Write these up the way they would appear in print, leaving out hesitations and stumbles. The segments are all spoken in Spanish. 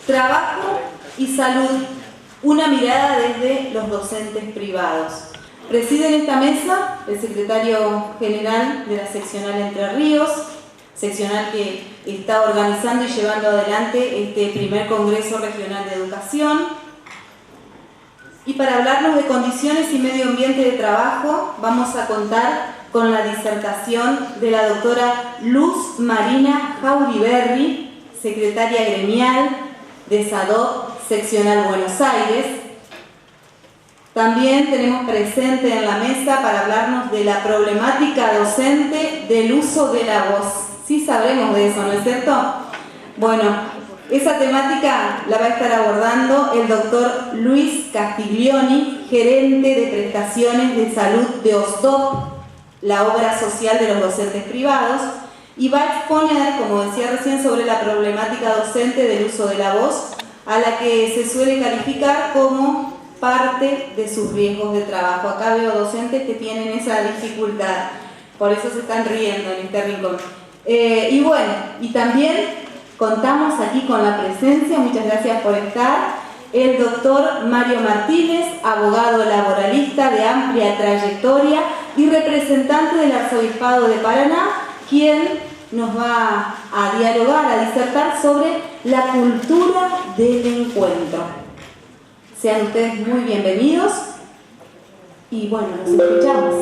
Trabajo y salud, una mirada desde los docentes privados. Preside en esta mesa el secretario general de la seccional Entre Ríos, seccional que está organizando y llevando adelante este primer Congreso Regional de Educación. Y para hablarnos de condiciones y medio ambiente de trabajo, vamos a contar con la disertación de la doctora Luz Marina Jauriberri, secretaria gremial de SADOC Seccional Buenos Aires. También tenemos presente en la mesa para hablarnos de la problemática docente del uso de la voz. Sí sabremos de eso, ¿no es cierto? Bueno, esa temática la va a estar abordando el doctor Luis Castiglioni, gerente de prestaciones de salud de OSDOP, la obra social de los docentes privados, y va a exponer, como decía recién, sobre la problemática docente del uso de la voz, a la que se suele calificar como parte de sus riesgos de trabajo. Acá veo docentes que tienen esa dificultad, por eso se están riendo en este rincón. Y bueno, y también contamos aquí con la presencia, muchas gracias por estar, el doctor Mario Martínez, abogado laboralista de amplia trayectoria y representante del Arzobispado de Paraná, quien nos va a dialogar, a disertar sobre la cultura del encuentro. Sean ustedes muy bienvenidos y bueno, nos escuchamos.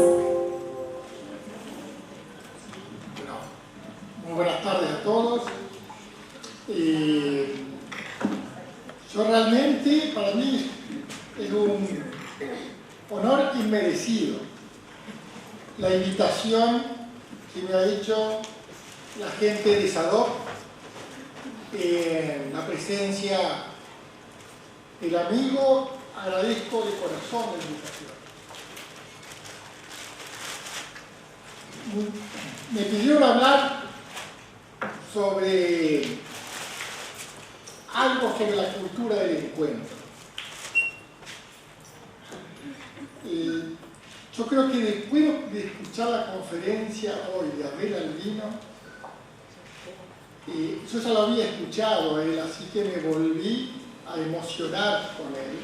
Muy buenas tardes a todos. Yo realmente, para mí, es un honor inmerecido la invitación que me ha hecho la gente de SADOC, la presencia del amigo. Agradezco de corazón la invitación. Me pidieron hablar sobre algo sobre la cultura del encuentro. Yo creo que después de escuchar la conferencia hoy de Abel Albino, yo ya lo había escuchado a él, así que me volví a emocionar con él.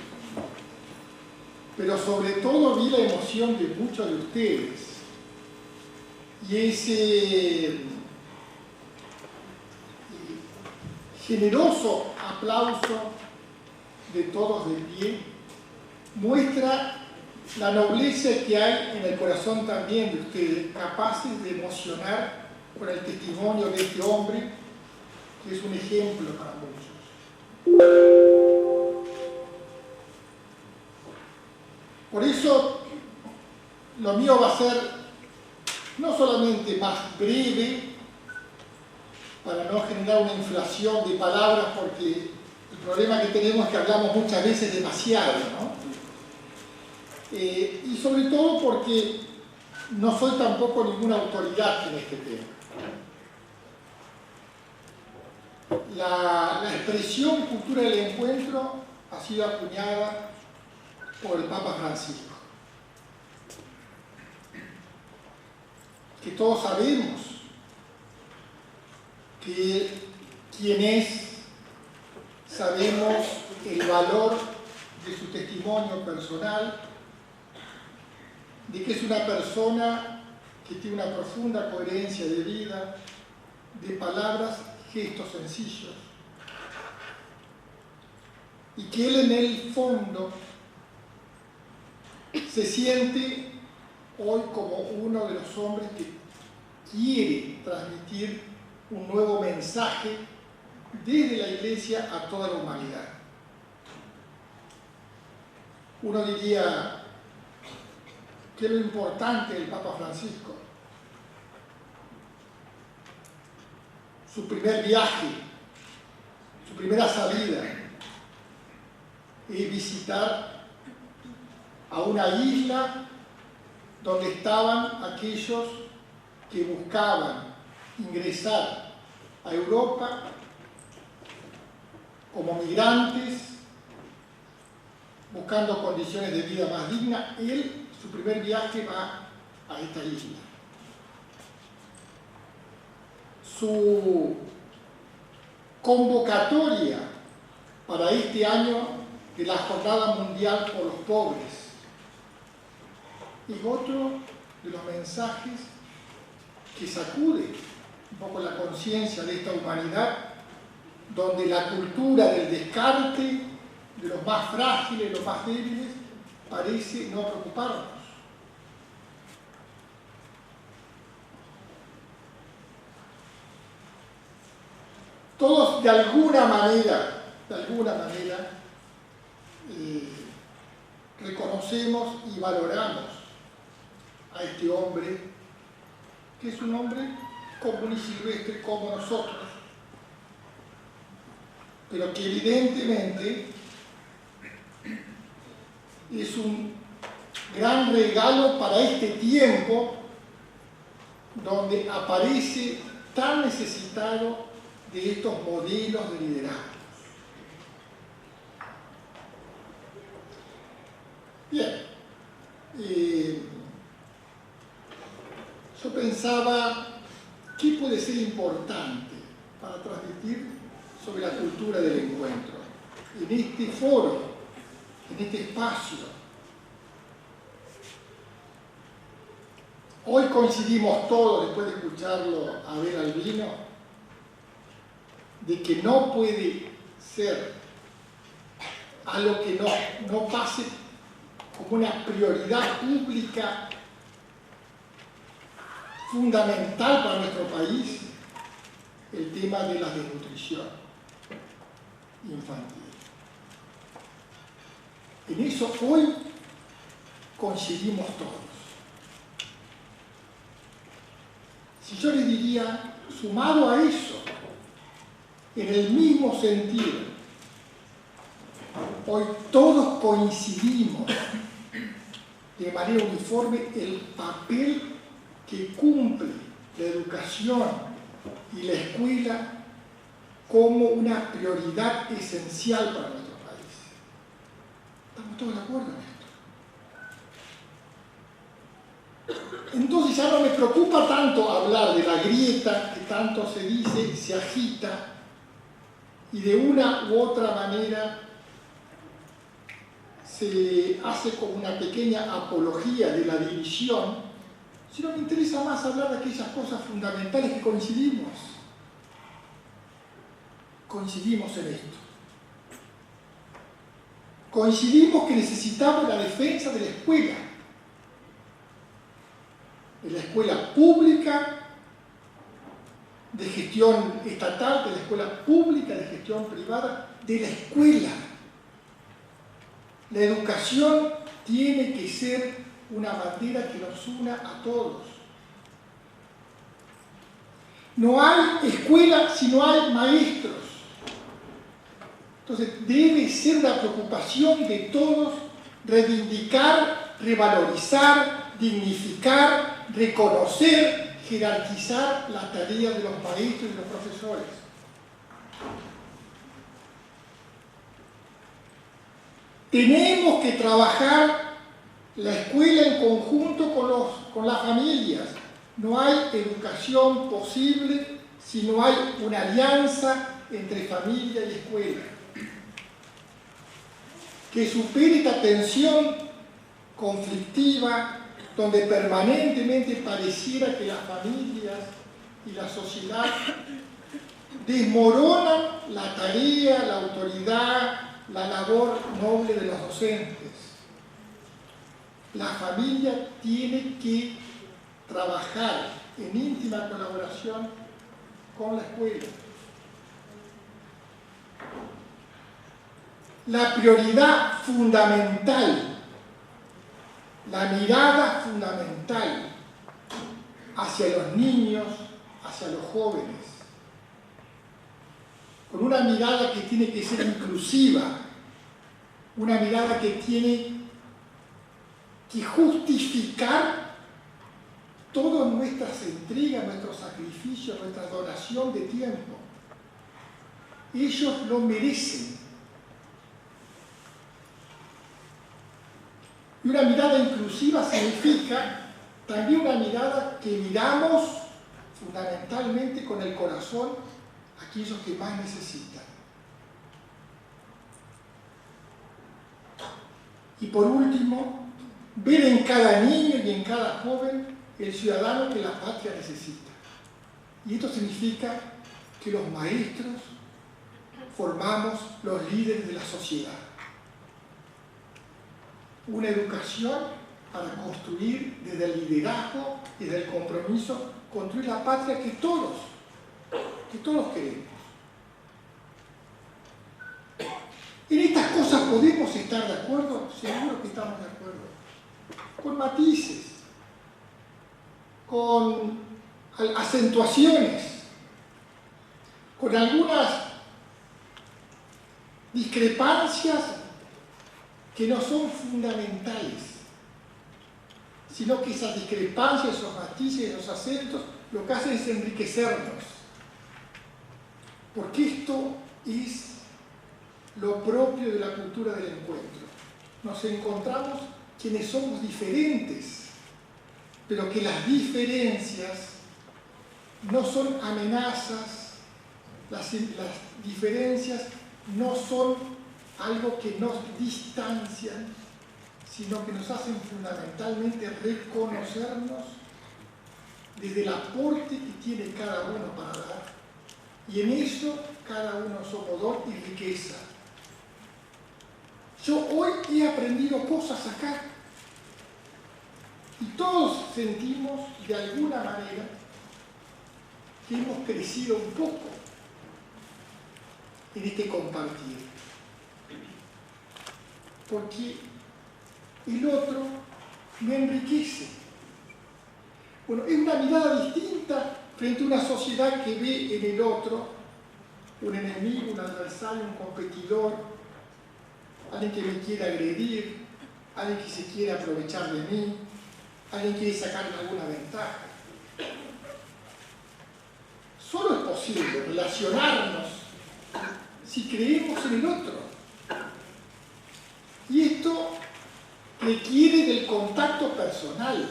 Pero sobre todo vi la emoción de muchos de ustedes. Y ese generoso aplauso de todos de pie muestra la nobleza que hay en el corazón también de ustedes, capaces de emocionar con el testimonio de este hombre, que es un ejemplo para muchos. Por eso, lo mío va a ser no solamente más breve, para no generar una inflación de palabras, porque el problema que tenemos es que hablamos muchas veces demasiado, ¿no? Y sobre todo porque no soy tampoco ninguna autoridad en este tema. La expresión cultura del encuentro ha sido acuñada por el Papa Francisco, que todos sabemos que quien es, sabemos el valor de su testimonio personal, de que es una persona que tiene una profunda coherencia de vida, de palabras, gestos sencillos, y que él en el fondo se siente hoy como uno de los hombres que quiere transmitir un nuevo mensaje desde la Iglesia a toda la humanidad. Uno diría, ¿qué es lo importante del Papa Francisco? Su primer viaje, su primera salida, es visitar a una isla donde estaban aquellos que buscaban ingresar a Europa como migrantes, buscando condiciones de vida más dignas. Él, su primer viaje, va a esta isla. Su convocatoria para este año de la Jornada Mundial por los Pobres. Es otro de los mensajes que sacude un poco la conciencia de esta humanidad, donde la cultura del descarte de los más frágiles, los más débiles, parece no preocuparnos. Todos de alguna manera, reconocemos y valoramos a este hombre, que es un hombre común y silvestre como nosotros, pero que evidentemente es un gran regalo para este tiempo donde aparece tan necesitado de estos modelos de liderazgo. Bien, yo pensaba qué puede ser importante para transmitir sobre la cultura del encuentro en este foro, en este espacio. Hoy coincidimos todos, después de escucharlo a Abel Albino, de que no puede ser algo que no pase como una prioridad pública fundamental para nuestro país el tema de la desnutrición infantil. En eso hoy coincidimos todos. Si yo les diría, sumado a eso, en el mismo sentido, hoy todos coincidimos de manera uniforme el papel que cumple la educación y la escuela como una prioridad esencial para nuestro país. ¿Estamos todos de acuerdo en esto? Entonces ya no me preocupa tanto hablar de la grieta que tanto se dice, se agita, y de una u otra manera se hace como una pequeña apología de la división, sino me interesa más hablar de aquellas cosas fundamentales que coincidimos. Coincidimos en esto. Coincidimos que necesitamos la defensa de la escuela pública, de gestión estatal, de la escuela pública, de gestión privada, de la escuela. La educación tiene que ser una bandera que nos una a todos. No hay escuela si no hay maestros. Entonces debe ser una preocupación de todos reivindicar, revalorizar, dignificar, reconocer, jerarquizar la tarea de los maestros y los profesores. Tenemos que trabajar la escuela en conjunto con las familias. No hay educación posible si no hay una alianza entre familia y escuela que supere esta tensión conflictiva donde permanentemente pareciera que las familias y la sociedad desmoronan la tarea, la autoridad, la labor noble de los docentes. La familia tiene que trabajar en íntima colaboración con la escuela. La prioridad fundamental, la mirada fundamental hacia los niños, hacia los jóvenes, con una mirada que tiene que ser inclusiva, una mirada que tiene que justificar todas nuestras entregas, nuestros sacrificios, nuestra donación de tiempo. Ellos lo merecen. Y una mirada inclusiva significa también una mirada que miramos fundamentalmente con el corazón a aquellos que más necesitan. Y por último, ver en cada niño y en cada joven el ciudadano que la patria necesita. Y esto significa que los maestros formamos los líderes de la sociedad. Una educación para construir desde el liderazgo, desde el compromiso, construir la patria que todos queremos. En estas cosas podemos estar de acuerdo, seguro que estamos de acuerdo, con matices, con acentuaciones, con algunas discrepancias que no son fundamentales, sino que esas discrepancias, esos matices, esos acentos, lo que hacen es enriquecernos. Porque esto es lo propio de la cultura del encuentro. Nos encontramos quienes somos diferentes, pero que las diferencias no son amenazas, las diferencias no son algo que nos distancian, sino que nos hacen fundamentalmente reconocernos desde el aporte que tiene cada uno para dar. Y en eso cada uno somos don y riqueza. Yo hoy he aprendido cosas acá y todos sentimos de alguna manera que hemos crecido un poco en este compartir. Porque el otro me enriquece. Bueno, es una mirada distinta frente a una sociedad que ve en el otro un enemigo, un adversario, un competidor, alguien que me quiere agredir, alguien que se quiere aprovechar de mí, alguien que quiere sacarme alguna ventaja. Solo es posible relacionarnos si creemos en el otro. Y esto requiere del contacto personal,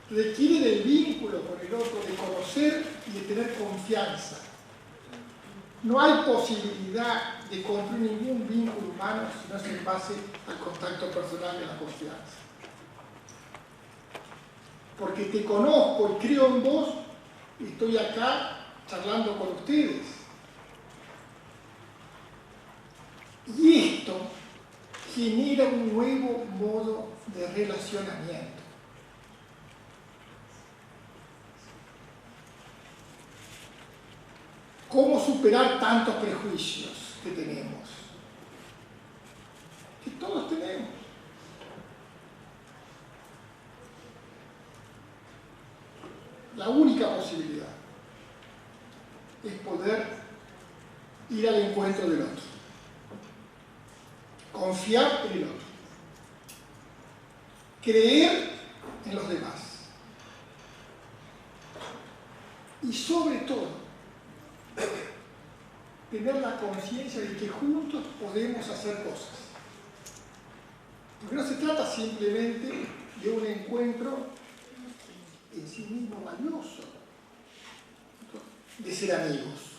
requiere del vínculo con el otro, de conocer y de tener confianza. No hay posibilidad de construir ningún vínculo humano si no es en base al contacto personal y a la confianza. Porque te conozco y creo en vos, y estoy acá charlando con ustedes. Y esto genera un nuevo modo de relacionamiento. ¿Cómo superar tantos prejuicios que tenemos? Que todos tenemos. La única posibilidad es poder ir al encuentro del otro. Confiar en el otro. Creer en los demás. Y sobre todo, tener la conciencia de que juntos podemos hacer cosas. Porque no se trata simplemente de un encuentro en sí mismo valioso, de ser amigos.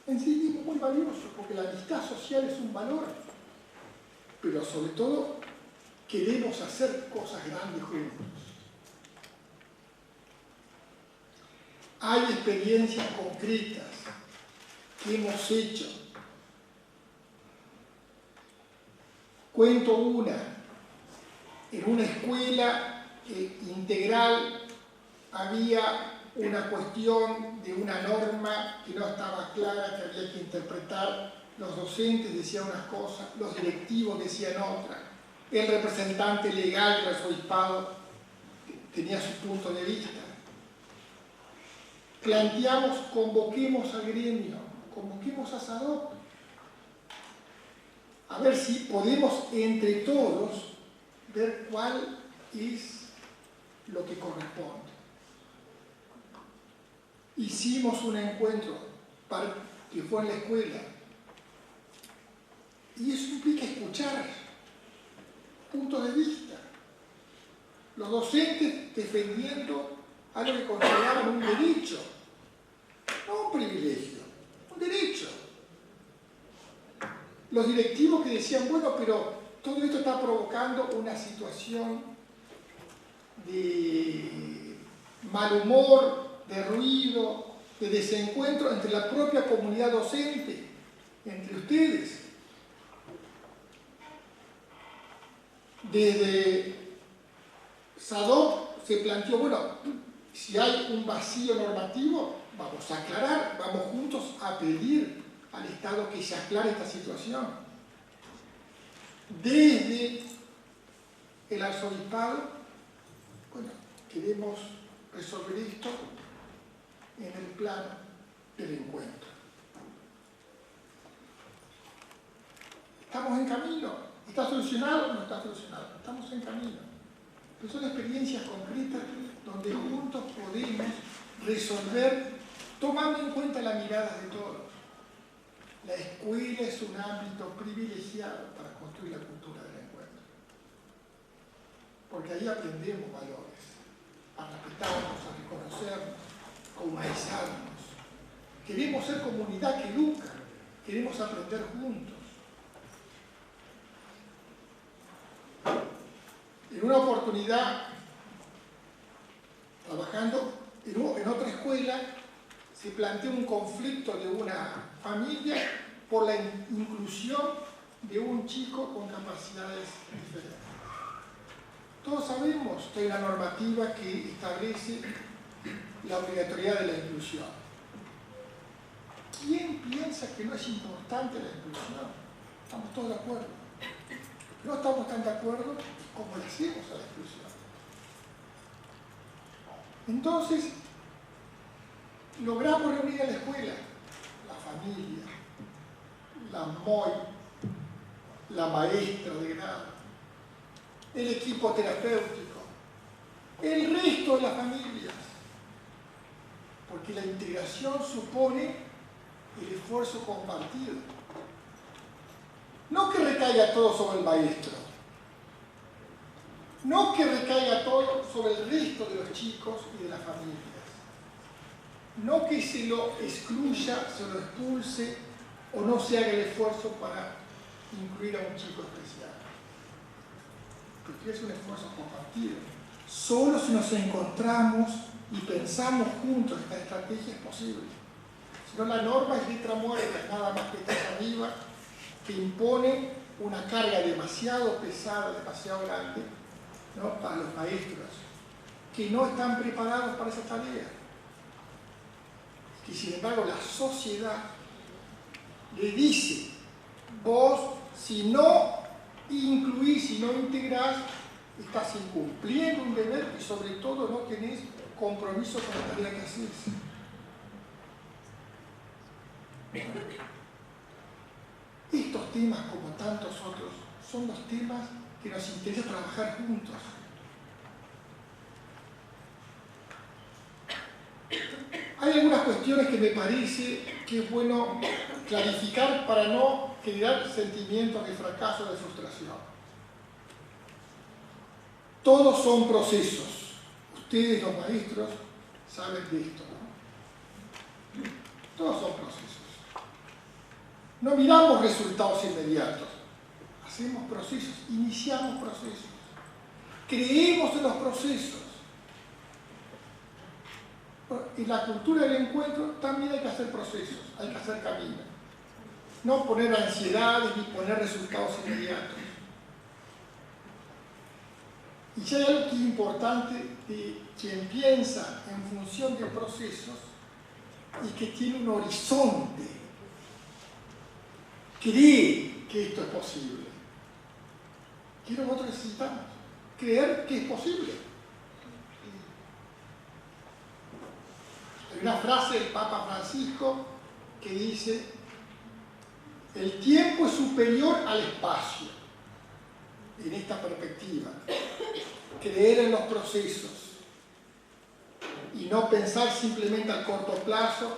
En sí mismo muy valioso, porque la amistad social es un valor. Pero sobre todo, queremos hacer cosas grandes juntos. Hay experiencias concretas que hemos hecho. Cuento una. En una escuela integral había una cuestión de una norma que no estaba clara, que había que interpretar. Los docentes decían unas cosas, los directivos decían otras. El representante legal del arzobispado tenía su punto de vista. Planteamos, convoquemos al gremio, convoquemos a SADOP, a ver si podemos entre todos ver cuál es lo que corresponde. Hicimos un encuentro que fue en la escuela y eso implica escuchar puntos de vista. Los docentes defendiendo algo que consideraban un derecho, no un privilegio, un derecho. Los directivos que decían, bueno, pero todo esto está provocando una situación de mal humor, de ruido, de desencuentro entre la propia comunidad docente, entre ustedes. Desde SADOP se planteó, bueno, si hay un vacío normativo, vamos a aclarar, vamos juntos a pedir al Estado que se aclare esta situación. Desde el arzobispado, bueno, queremos resolver esto en el plano del encuentro. Estamos en camino. ¿Está solucionado? No está solucionado. Estamos en camino. Pero son experiencias concretas donde juntos podemos resolver tomando en cuenta la mirada de todos. La escuela es un ámbito privilegiado para construir la cultura del encuentro. Porque ahí aprendemos valores, a respetarnos, a reconocernos, a humanizarnos. Queremos ser comunidad que educa, queremos aprender juntos. En una oportunidad, trabajando en otra escuela, se planteó un conflicto de una familia por la inclusión de un chico con capacidades diferentes. Todos sabemos que hay una normativa que establece la obligatoriedad de la inclusión. ¿Quién piensa que no es importante la inclusión? Estamos todos de acuerdo. No estamos tan de acuerdo como le hacemos a la exclusión. Entonces, logramos reunir a la escuela, la familia, la MOI, la maestra de grado, el equipo terapéutico, el resto de las familias, porque la integración supone el esfuerzo compartido. No que recaiga todo sobre el maestro, no que recaiga todo sobre el resto de los chicos y de las familias, no que se lo excluya, se lo expulse o no se haga el esfuerzo para incluir a un chico especial. Porque es un esfuerzo compartido. Solo si nos encontramos y pensamos juntos esta estrategia es posible. Si no, la norma es letra muerta, nada más que está arriba, que impone una carga demasiado pesada, demasiado grande, ¿no?, para los maestros, que no están preparados para esa tarea. Y sin embargo la sociedad le dice, vos si no incluís, si no integrás, estás incumpliendo un deber y sobre todo no tenés compromiso con la tarea que haces. Estos temas, como tantos otros, son los temas que nos interesa trabajar juntos. Hay algunas cuestiones que me parece que es bueno clarificar para no generar sentimientos de fracaso o de frustración. Todos son procesos. Ustedes, los maestros, saben de esto, ¿no? Todos son procesos. No miramos resultados inmediatos. Hacemos procesos, iniciamos procesos. Creemos en los procesos. En la cultura del encuentro también hay que hacer procesos, hay que hacer camino. No poner ansiedades ni poner resultados inmediatos. Y si hay algo que es importante de quien piensa en función de procesos y que tiene un horizonte, cree que esto es posible. ¿Qué es lo que nosotros necesitamos? Creer que es posible. Hay una frase del Papa Francisco que dice: el tiempo es superior al espacio. En esta perspectiva, creer en los procesos y no pensar simplemente a corto plazo,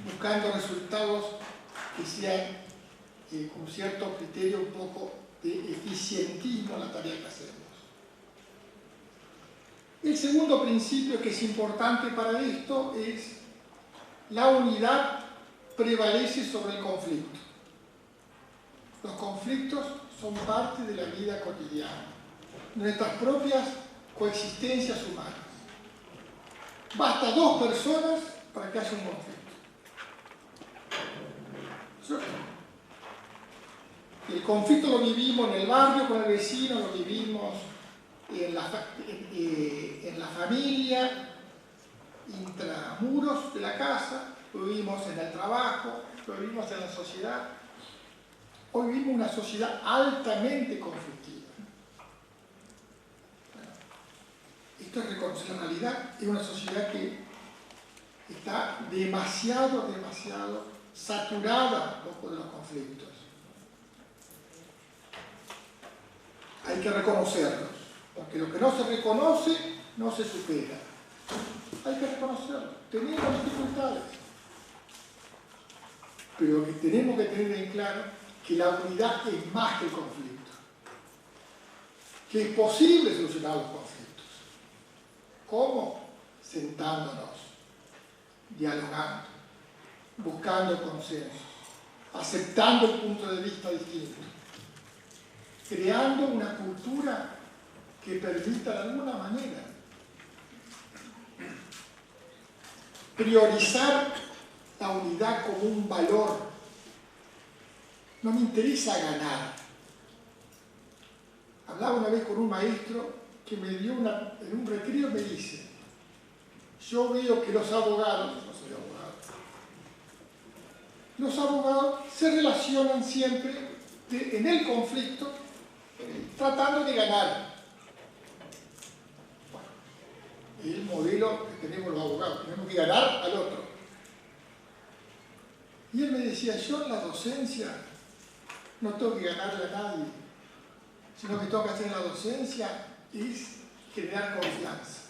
buscando resultados que sean con cierto criterio, un poco de eficientismo en la tarea que hacemos. El segundo principio que es importante para esto es: la unidad prevalece sobre el conflicto. Los conflictos conflictos son parte de la vida cotidiana, nuestras propias coexistencias humanas. Basta 2 personas para que haya un conflicto. ¿Cierto? El conflicto lo vivimos en el barrio con el vecino, lo vivimos en la familia, intramuros de la casa, lo vivimos en el trabajo, lo vivimos en la sociedad. Hoy vivimos una sociedad altamente conflictiva. Bueno, esto es reconocer la realidad. Es una sociedad que está demasiado saturada por los conflictos. Hay que reconocerlos, porque lo que no se reconoce no se supera. Hay que reconocerlo. Tenemos dificultades, pero que tenemos que tener en claro que la unidad es más que el conflicto, que es posible solucionar los conflictos. ¿Cómo? Sentándonos, dialogando, buscando consenso, aceptando el punto de vista distinto, creando una cultura que permita de alguna manera priorizar la unidad como un valor. No me interesa ganar. Hablaba una vez con un maestro que me dio en un recreo, me dice: yo veo que los abogados, no soy abogado, los abogados se relacionan siempre en el conflicto tratando de ganar. Bueno, es el modelo que tenemos los abogados, tenemos que ganar al otro. Y él me decía: yo en la docencia no tengo que ganarle a nadie, sino que tengo que hacer en la docencia es generar confianza.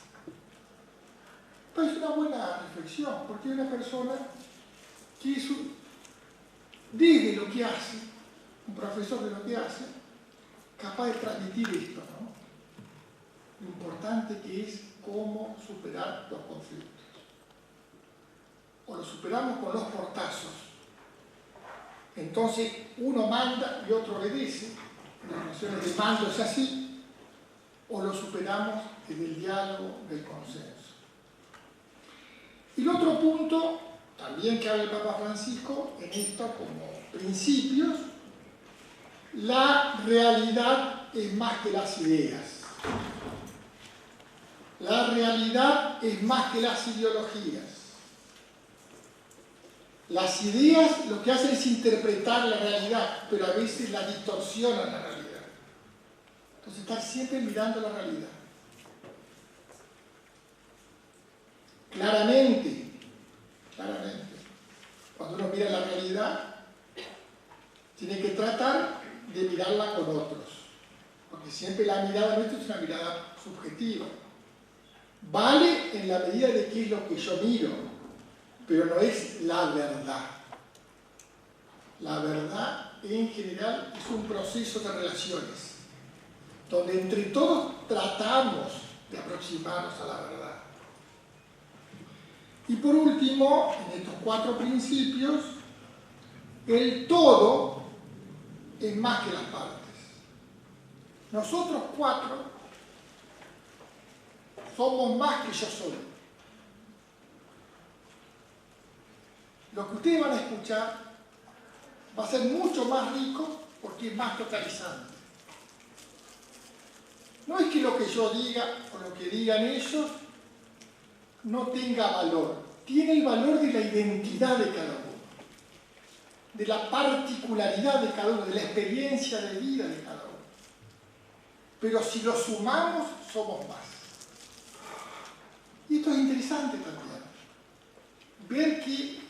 Pues es una buena reflexión, porque es una persona que es desde lo que hace, un profesor de lo que hace, capaz de transmitir esto, ¿no? Lo importante que es cómo superar los conflictos. O los superamos con los portazos. Entonces uno manda y otro obedece. En las relaciones de mando es así. O lo superamos desde el diálogo, del consenso. Y el otro punto, también que habla el Papa Francisco, en esto como principios, la realidad es más que las ideas. La realidad es más que las ideologías. Las ideas lo que hacen es interpretar la realidad, pero a veces la distorsionan la realidad. Entonces, estar siempre mirando la realidad. Claramente, cuando uno mira la realidad, tiene que tratar de mirarla con otros. Porque siempre la mirada nuestra es una mirada subjetiva. Vale en la medida de qué es lo que yo miro, pero no es la verdad. La verdad, en general, es un proceso de relaciones, donde entre todos tratamos de aproximarnos a la verdad. Y por último, en estos 4 principios, el todo es más que las partes. Nosotros 4 somos más que yo solo. Lo que ustedes van a escuchar va a ser mucho más rico porque es más totalizante. No es que lo que yo diga o lo que digan ellos no tenga valor. Tiene el valor de la identidad de cada uno, de la particularidad de cada uno, de la experiencia de vida de cada uno. Pero si lo sumamos, somos más. Y esto es interesante también. Ver que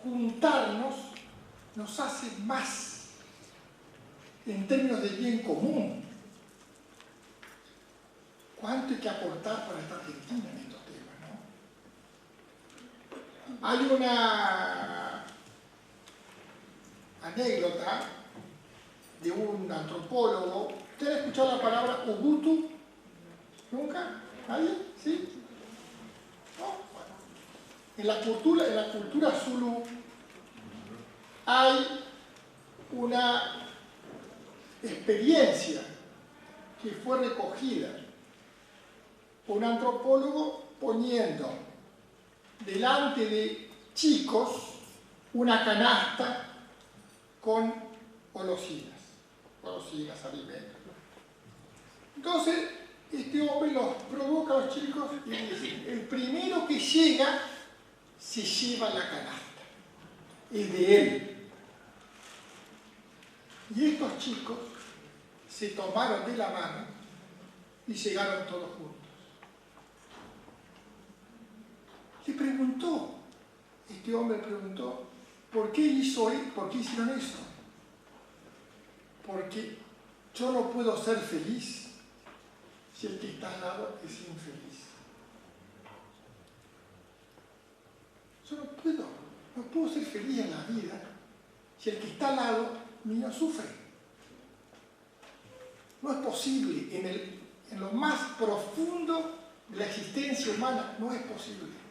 juntarnos nos hace más en términos de bien común. ¿Cuánto hay que aportar para esta Argentina en estos temas, no? Hay una anécdota de un antropólogo. ¿Usted ha escuchado la palabra Ubuntu? ¿Nunca? ¿Nadie? ¿Sí? ¿No? Bueno. En la cultura zulú hay una experiencia que fue recogida por un antropólogo poniendo delante de chicos una canasta con golosinas, alimentos. Entonces, este hombre los provoca a los chicos y dice, el primero que llega se lleva la canasta, es de él. Y estos chicos se tomaron de la mano y llegaron todos juntos. Este hombre preguntó, ¿por qué hicieron eso? Porque yo no puedo ser feliz si el que está al lado es infeliz. Yo no puedo ser feliz en la vida si el que está al lado mío sufre. No es posible, en lo más profundo de la existencia humana, no es posible.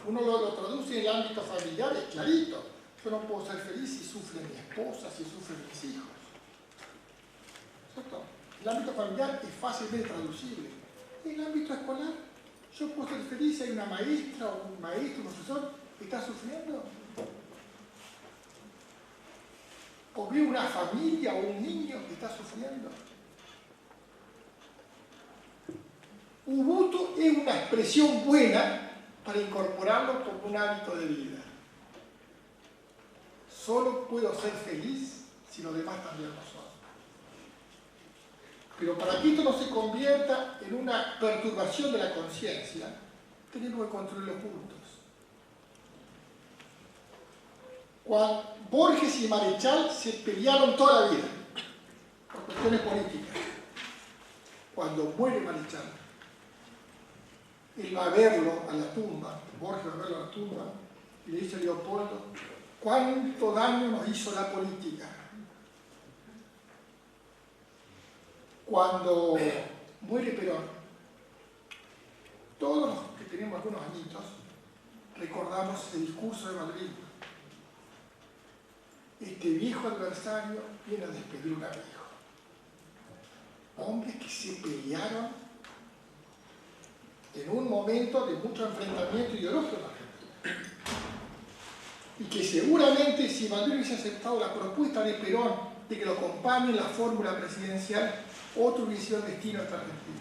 Uno lo traduce en el ámbito familiar, es clarito. Yo no puedo ser feliz si sufre mi esposa, si sufren mis hijos. ¿Cierto? El ámbito familiar es fácilmente traducible. En el ámbito escolar, yo puedo ser feliz si hay una maestra o un maestro, un profesor que está sufriendo. O veo una familia o un niño que está sufriendo. Ubuntu es una expresión buena para incorporarlo como un hábito de vida. Solo puedo ser feliz si los demás también lo son. Pero para que esto no se convierta en una perturbación de la conciencia, tenemos que construirlo juntos. Borges y Marechal se pelearon toda la vida por cuestiones políticas. Cuando muere Marechal, él va a verlo a la tumba, Borges va a verlo a la tumba, y le dice a Leopoldo, ¿cuánto daño nos hizo la política? Cuando muere Perón, todos los que tenemos algunos añitos recordamos el discurso de Malvin. Este viejo adversario viene a despedir un amigo. Hombres que se pelearon en un momento de mucho enfrentamiento ideológico en Argentina. Y que seguramente si Malvin hubiese aceptado la propuesta de Perón de que lo acompañe en la fórmula presidencial, otro hubiese sido el destino de esta Argentina.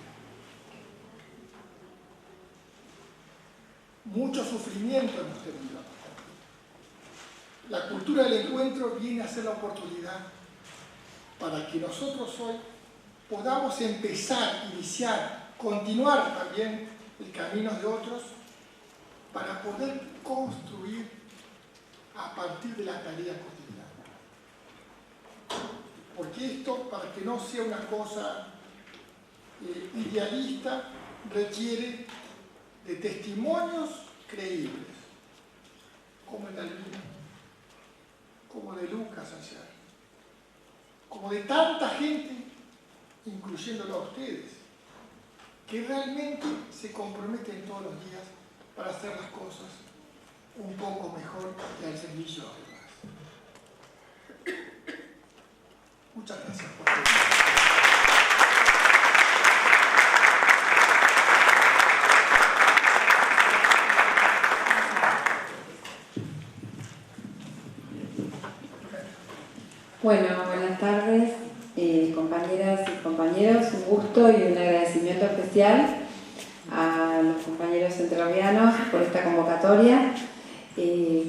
Mucho sufrimiento hemos tenido. La cultura del encuentro viene a ser la oportunidad para que nosotros hoy podamos empezar, iniciar, continuar también el camino de otros para poder construir a partir de la tarea cotidiana. Porque esto, para que no sea una cosa idealista, requiere de testimonios creíbles, como el de Albino, como de Lucas ayer, como de tanta gente, incluyéndolo a ustedes, que realmente se comprometen todos los días para hacer las cosas un poco mejor que al servicio de los demás. Muchas gracias por todo. Bueno, buenas tardes, compañeras y compañeros. Un gusto y un agradecimiento especial a los compañeros entrerrianos por esta convocatoria.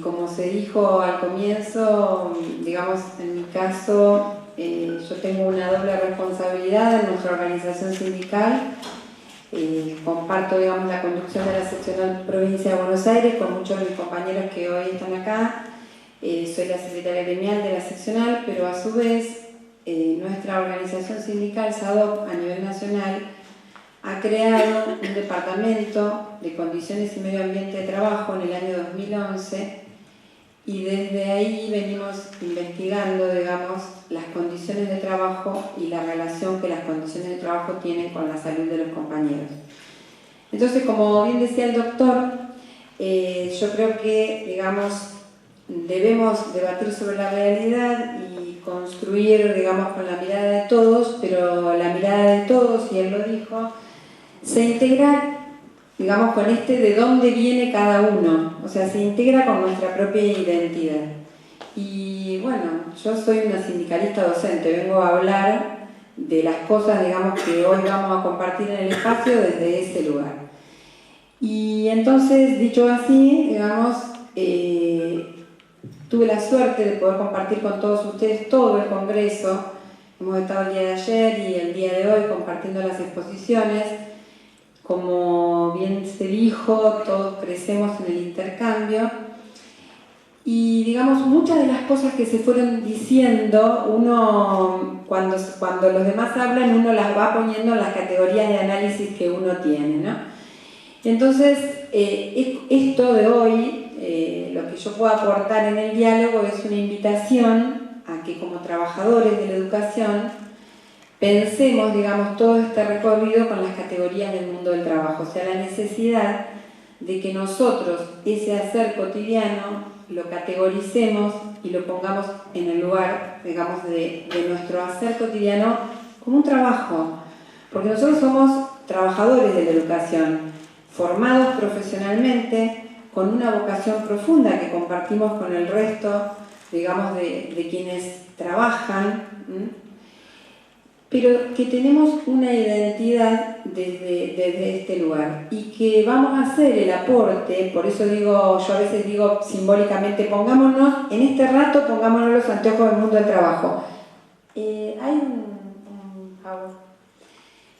Como se dijo al comienzo, digamos, en mi caso, yo tengo una doble responsabilidad en nuestra organización sindical. Comparto, digamos, la conducción de la seccional Provincia de Buenos Aires con muchos de mis compañeros que hoy están acá. Soy la secretaria gremial de la seccional, pero a su vez nuestra organización sindical, SADOC, a nivel nacional, ha creado un departamento de condiciones y medio ambiente de trabajo en el año 2011 y desde ahí venimos investigando, digamos, las condiciones de trabajo y la relación que las condiciones de trabajo tienen con la salud de los compañeros. Entonces, como bien decía el doctor, yo creo que, digamos, debemos debatir sobre la realidad y construir, digamos, con la mirada de todos, pero la mirada de todos, y él lo dijo, se integra, digamos, con de dónde viene cada uno, o sea, se integra con nuestra propia identidad. Y bueno, yo soy una sindicalista docente, vengo a hablar de las cosas, digamos, que hoy vamos a compartir en el espacio desde ese lugar. Y entonces, dicho así, digamos, tuve la suerte de poder compartir con todos ustedes todo el congreso. Hemos estado el día de ayer y el día de hoy compartiendo las exposiciones. Como bien se dijo, todos crecemos en el intercambio. Y digamos, muchas de las cosas que se fueron diciendo, uno cuando los demás hablan, uno las va poniendo en las categorías de análisis que uno tiene, ¿no? Entonces, esto de hoy, lo que yo puedo aportar en el diálogo es una invitación a que como trabajadores de la educación pensemos, digamos, todo este recorrido con las categorías del mundo del trabajo, o sea, la necesidad de que nosotros ese hacer cotidiano lo categoricemos y lo pongamos en el lugar, digamos, de nuestro hacer cotidiano como un trabajo, porque nosotros somos trabajadores de la educación, formados profesionalmente, con una vocación profunda que compartimos con el resto, digamos, de quienes trabajan, pero que tenemos una identidad desde este lugar y que vamos a hacer el aporte, por eso digo, yo a veces digo simbólicamente, pongámonos, en este rato pongámonos los anteojos del mundo del trabajo. Hay un favor.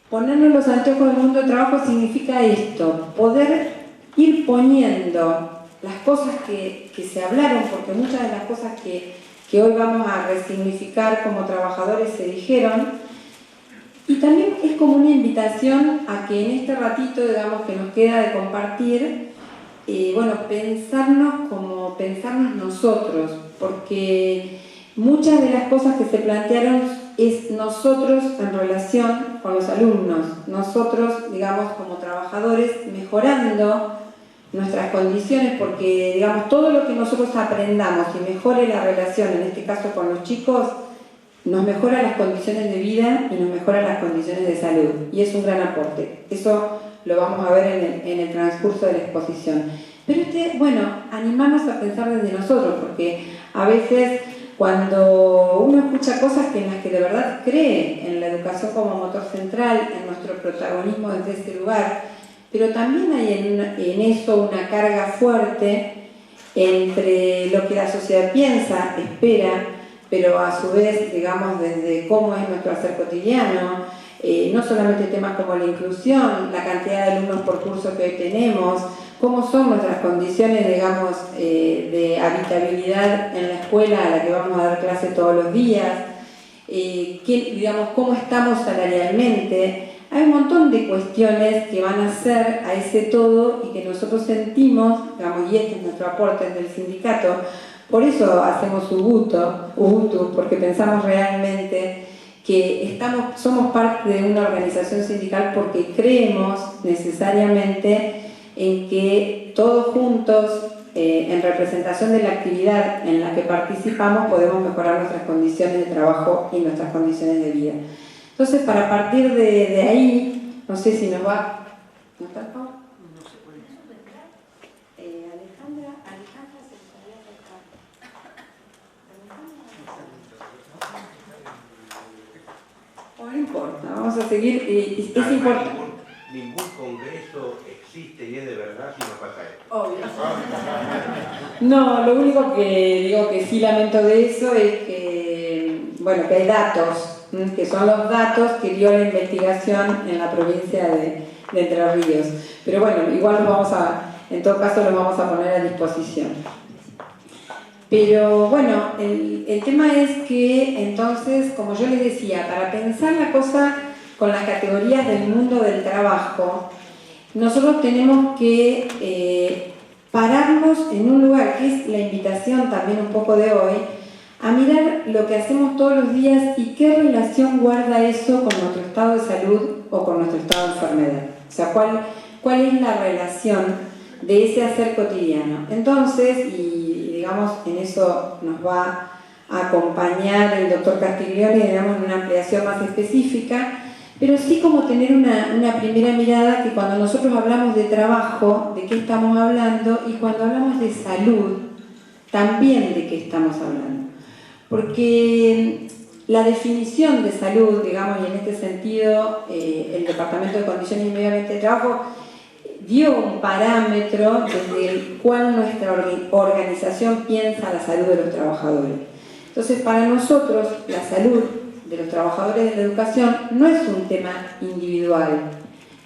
Ponernos los anteojos del mundo del trabajo significa esto, poder ir poniendo las cosas que se hablaron, porque muchas de las cosas que hoy vamos a resignificar como trabajadores se dijeron. Y también es como una invitación a que en este ratito, digamos, que nos queda de compartir, bueno, pensarnos nosotros, porque muchas de las cosas que se plantearon es nosotros en relación con los alumnos, nosotros, digamos, como trabajadores, mejorando nuestras condiciones, porque, digamos, todo lo que nosotros aprendamos y mejore la relación, en este caso con los chicos, nos mejora las condiciones de vida y nos mejora las condiciones de salud, y es un gran aporte. Eso lo vamos a ver en el transcurso de la exposición. Pero bueno, animarnos a pensar desde nosotros, porque a veces cuando uno escucha cosas en las que de verdad cree en la educación como motor central, en nuestro protagonismo desde ese lugar, pero también hay en eso una carga fuerte entre lo que la sociedad piensa, espera, pero a su vez, digamos, desde cómo es nuestro hacer cotidiano, no solamente temas como la inclusión, la cantidad de alumnos por curso que hoy tenemos, cómo son nuestras condiciones, digamos, de habitabilidad en la escuela a la que vamos a dar clase todos los días, digamos, cómo estamos salarialmente. Hay un montón de cuestiones que van a ser a ese todo y que nosotros sentimos, digamos, y este es nuestro aporte desde el sindicato. Por eso hacemos Ubuntu, porque pensamos realmente que somos parte de una organización sindical porque creemos necesariamente en que todos juntos, en representación de la actividad en la que participamos, podemos mejorar nuestras condiciones de trabajo y nuestras condiciones de vida. Entonces, para partir de ahí, no sé si nos va... ¿No está el favor? Alejandra se gustaría acercar. Bueno, no importa, vamos a seguir. Es importante. Ningún congreso existe y es de verdad si no pasa esto. Obvio. No, lo único que digo que sí lamento de eso es que, bueno, que hay datos, que son los datos que dio la investigación en la provincia de Entre Ríos. Pero bueno, igual en todo caso los vamos a poner a disposición. Pero bueno, el tema es que entonces, como yo les decía, para pensar la cosa con las categorías del mundo del trabajo, nosotros tenemos que pararnos en un lugar, que es la invitación también un poco de hoy, a mirar lo que hacemos todos los días y qué relación guarda eso con nuestro estado de salud o con nuestro estado de enfermedad. O sea, cuál es la relación de ese hacer cotidiano. Entonces, y digamos, en eso nos va acompañar el doctor Castiglione, digamos, en una ampliación más específica, pero sí como tener una primera mirada que cuando nosotros hablamos de trabajo, de qué estamos hablando, y cuando hablamos de salud, también de qué estamos hablando. Porque la definición de salud, digamos, y en este sentido el Departamento de Condiciones y Medio Ambiente de Trabajo dio un parámetro desde el cual nuestra organización piensa la salud de los trabajadores. Entonces, para nosotros, la salud de los trabajadores de la educación no es un tema individual,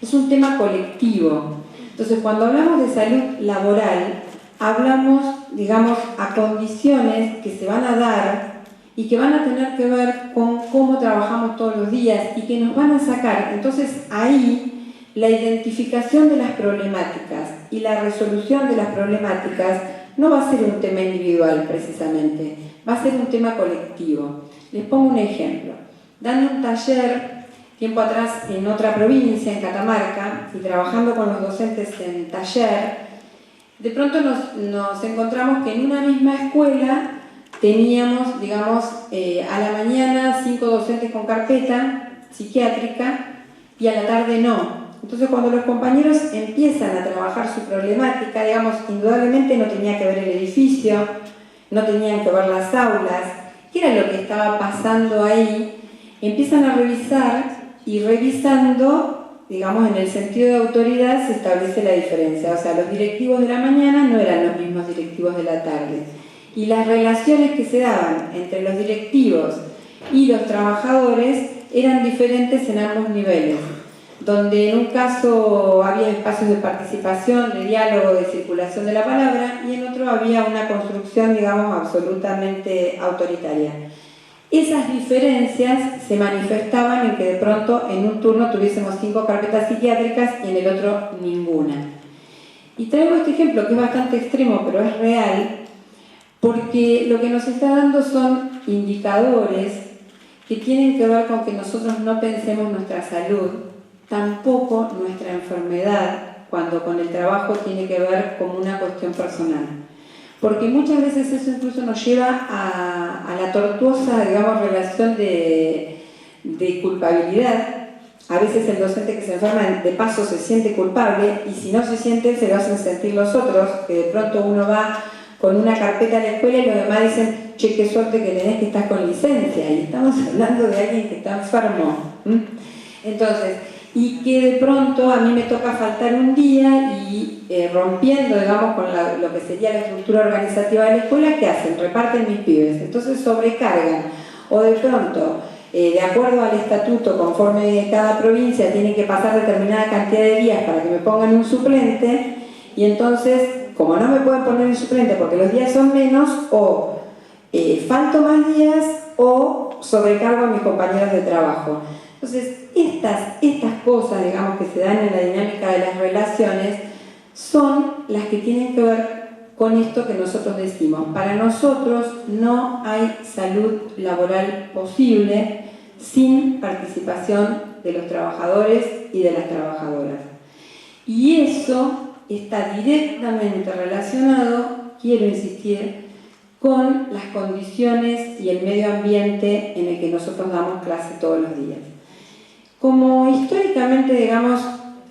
es un tema colectivo. Entonces, cuando hablamos de salud laboral, hablamos, digamos, a condiciones que se van a dar y que van a tener que ver con cómo trabajamos todos los días y que nos van a sacar. Entonces, ahí la identificación de las problemáticas y la resolución de las problemáticas no va a ser un tema individual precisamente, va a ser un tema colectivo. Les pongo un ejemplo. Dando un taller tiempo atrás en otra provincia, en Catamarca, y trabajando con los docentes en taller, de pronto nos encontramos que en una misma escuela teníamos, digamos, a la mañana 5 docentes con carpeta psiquiátrica y a la tarde no. Entonces, cuando los compañeros empiezan a trabajar su problemática, digamos, indudablemente no tenía que ver el edificio, no tenían que ver las aulas, ¿qué era lo que estaba pasando ahí? Empiezan a revisar y revisando, digamos, en el sentido de autoridad se establece la diferencia. O sea, los directivos de la mañana no eran los mismos directivos de la tarde. Y las relaciones que se daban entre los directivos y los trabajadores eran diferentes en ambos niveles, donde en un caso había espacios de participación, de diálogo, de circulación de la palabra, y en otro había una construcción, digamos, absolutamente autoritaria. Esas diferencias se manifestaban en que de pronto en un turno tuviésemos 5 carpetas psiquiátricas y en el otro ninguna. Y traigo este ejemplo que es bastante extremo, pero es real, porque lo que nos está dando son indicadores que tienen que ver con que nosotros no pensemos nuestra salud, tampoco nuestra enfermedad, cuando con el trabajo tiene que ver como una cuestión personal. Porque muchas veces eso incluso nos lleva a la tortuosa, digamos, relación de culpabilidad. A veces el docente que se enferma de paso se siente culpable y si no se siente se lo hacen sentir los otros, que de pronto uno va con una carpeta a la escuela y los demás dicen, che, qué suerte que tenés que estás con licencia, y estamos hablando de alguien que está enfermo. Entonces, y que de pronto a mí me toca faltar un día y rompiendo, digamos, con lo que sería la estructura organizativa de la escuela, ¿qué hacen? Reparten mis pibes, entonces sobrecargan, o de pronto, de acuerdo al estatuto, conforme cada provincia tiene que pasar determinada cantidad de días para que me pongan un suplente, y entonces, como no me pueden poner un suplente porque los días son menos, o falto más días o sobrecargo a mis compañeros de trabajo. Entonces, estas cosas, digamos, que se dan en la dinámica de las relaciones, son las que tienen que ver con esto que nosotros decimos. Para nosotros no hay salud laboral posible sin participación de los trabajadores y de las trabajadoras. Y eso está directamente relacionado, quiero insistir, con las condiciones y el medio ambiente en el que nosotros damos clase todos los días. Como históricamente, digamos,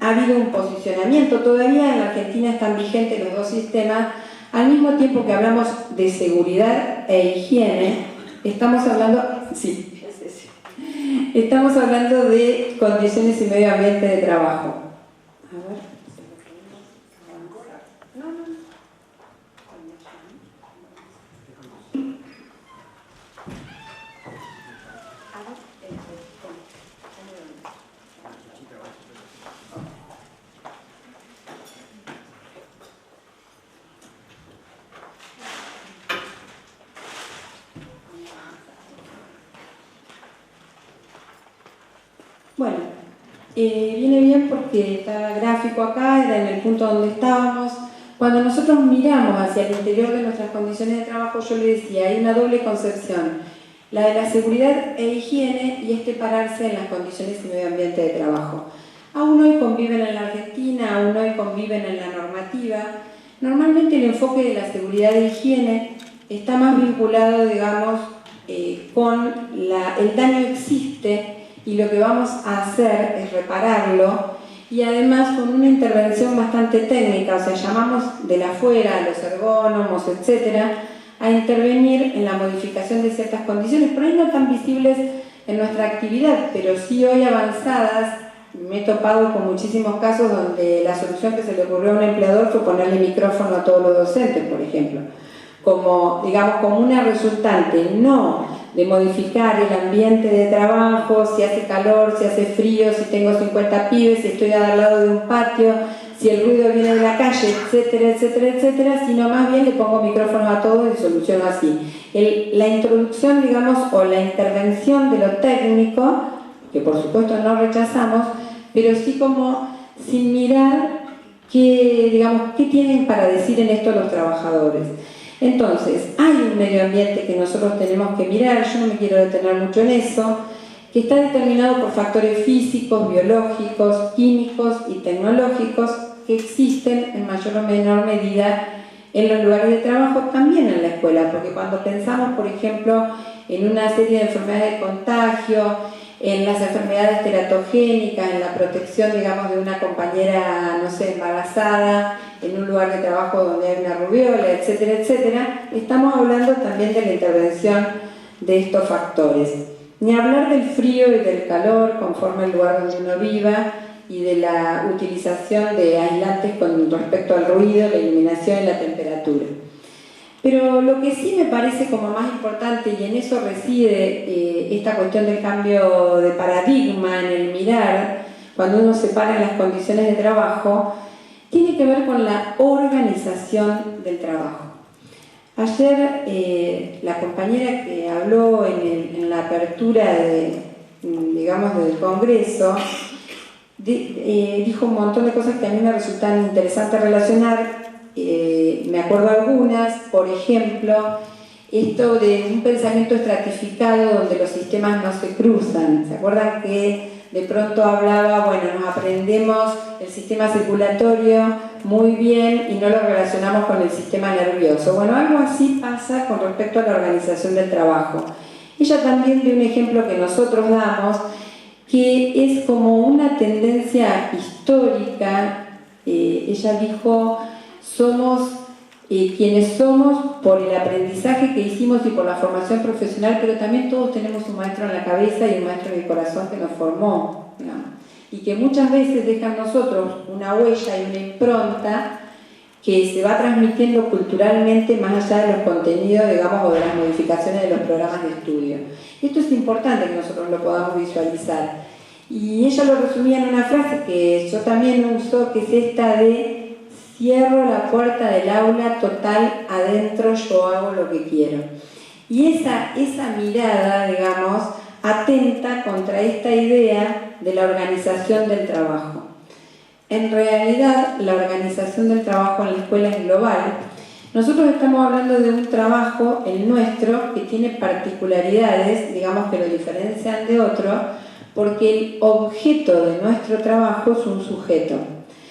ha habido un posicionamiento, todavía en la Argentina están vigentes los dos sistemas, al mismo tiempo que hablamos de seguridad e higiene, estamos hablando de condiciones y medio ambiente de trabajo. A ver. Bueno, viene bien porque está gráfico acá, era en el punto donde estábamos. Cuando nosotros miramos hacia el interior de nuestras condiciones de trabajo, yo le decía, hay una doble concepción, la de la seguridad e higiene y pararse en las condiciones y medio ambiente de trabajo. Aún hoy conviven en la Argentina, aún hoy conviven en la normativa. Normalmente el enfoque de la seguridad e higiene está más vinculado, digamos, el daño existe y lo que vamos a hacer es repararlo, y además con una intervención bastante técnica, o sea, llamamos de la afuera a los ergónomos, etcétera, a intervenir en la modificación de ciertas condiciones, por ahí no tan visibles en nuestra actividad, pero sí hoy avanzadas. Me he topado con muchísimos casos donde la solución que se le ocurrió a un empleador fue ponerle micrófono a todos los docentes, por ejemplo, como, digamos, como una resultante, no de modificar el ambiente de trabajo, si hace calor, si hace frío, si tengo 50 pibes, si estoy al lado de un patio, si el ruido viene de la calle, etcétera, etcétera, etcétera, sino más bien le pongo micrófonos a todos y soluciono así. La introducción, digamos, o la intervención de lo técnico, que por supuesto no rechazamos, pero sí como sin mirar qué, digamos, qué tienen para decir en esto los trabajadores. Entonces, hay un medio ambiente que nosotros tenemos que mirar, yo no me quiero detener mucho en eso, que está determinado por factores físicos, biológicos, químicos y tecnológicos que existen en mayor o menor medida en los lugares de trabajo, también en la escuela, porque cuando pensamos, por ejemplo, en una serie de enfermedades de contagio, en las enfermedades teratogénicas, en la protección, digamos, de una compañera, no sé, embarazada, en un lugar de trabajo donde hay una rubiola, etcétera, etcétera, estamos hablando también de la intervención de estos factores. Ni hablar del frío y del calor conforme al lugar donde uno viva y de la utilización de aislantes con respecto al ruido, la iluminación y la temperatura. Pero lo que sí me parece como más importante, y en eso reside esta cuestión del cambio de paradigma en el mirar, cuando uno separa las condiciones de trabajo, tiene que ver con la organización del trabajo. Ayer la compañera que habló en la apertura digamos, del Congreso, dijo un montón de cosas que a mí me resultan interesantes relacionar. Me acuerdo algunas, por ejemplo, esto de un pensamiento estratificado donde los sistemas no se cruzan. ¿Se acuerdan que de pronto hablaba, bueno, nos aprendemos el sistema circulatorio muy bien y no lo relacionamos con el sistema nervioso? Bueno, algo así pasa con respecto a la organización del trabajo. Ella también dio un ejemplo que nosotros damos, que es como una tendencia histórica. Ella dijo, somos quienes somos por el aprendizaje que hicimos y por la formación profesional, pero también todos tenemos un maestro en la cabeza y un maestro en el corazón que nos formó, digamos, y que muchas veces deja en nosotros una huella y una impronta que se va transmitiendo culturalmente más allá de los contenidos, digamos, o de las modificaciones de los programas de estudio. Esto es importante que nosotros lo podamos visualizar. Y ella lo resumía en una frase que yo también uso, que es esta de: cierro la puerta del aula, total, adentro yo hago lo que quiero. Y esa mirada, digamos, atenta contra esta idea de la organización del trabajo. En realidad, la organización del trabajo en la escuela es global. Nosotros estamos hablando de un trabajo, el nuestro, que tiene particularidades, digamos, que lo diferencian de otro, porque el objeto de nuestro trabajo es un sujeto.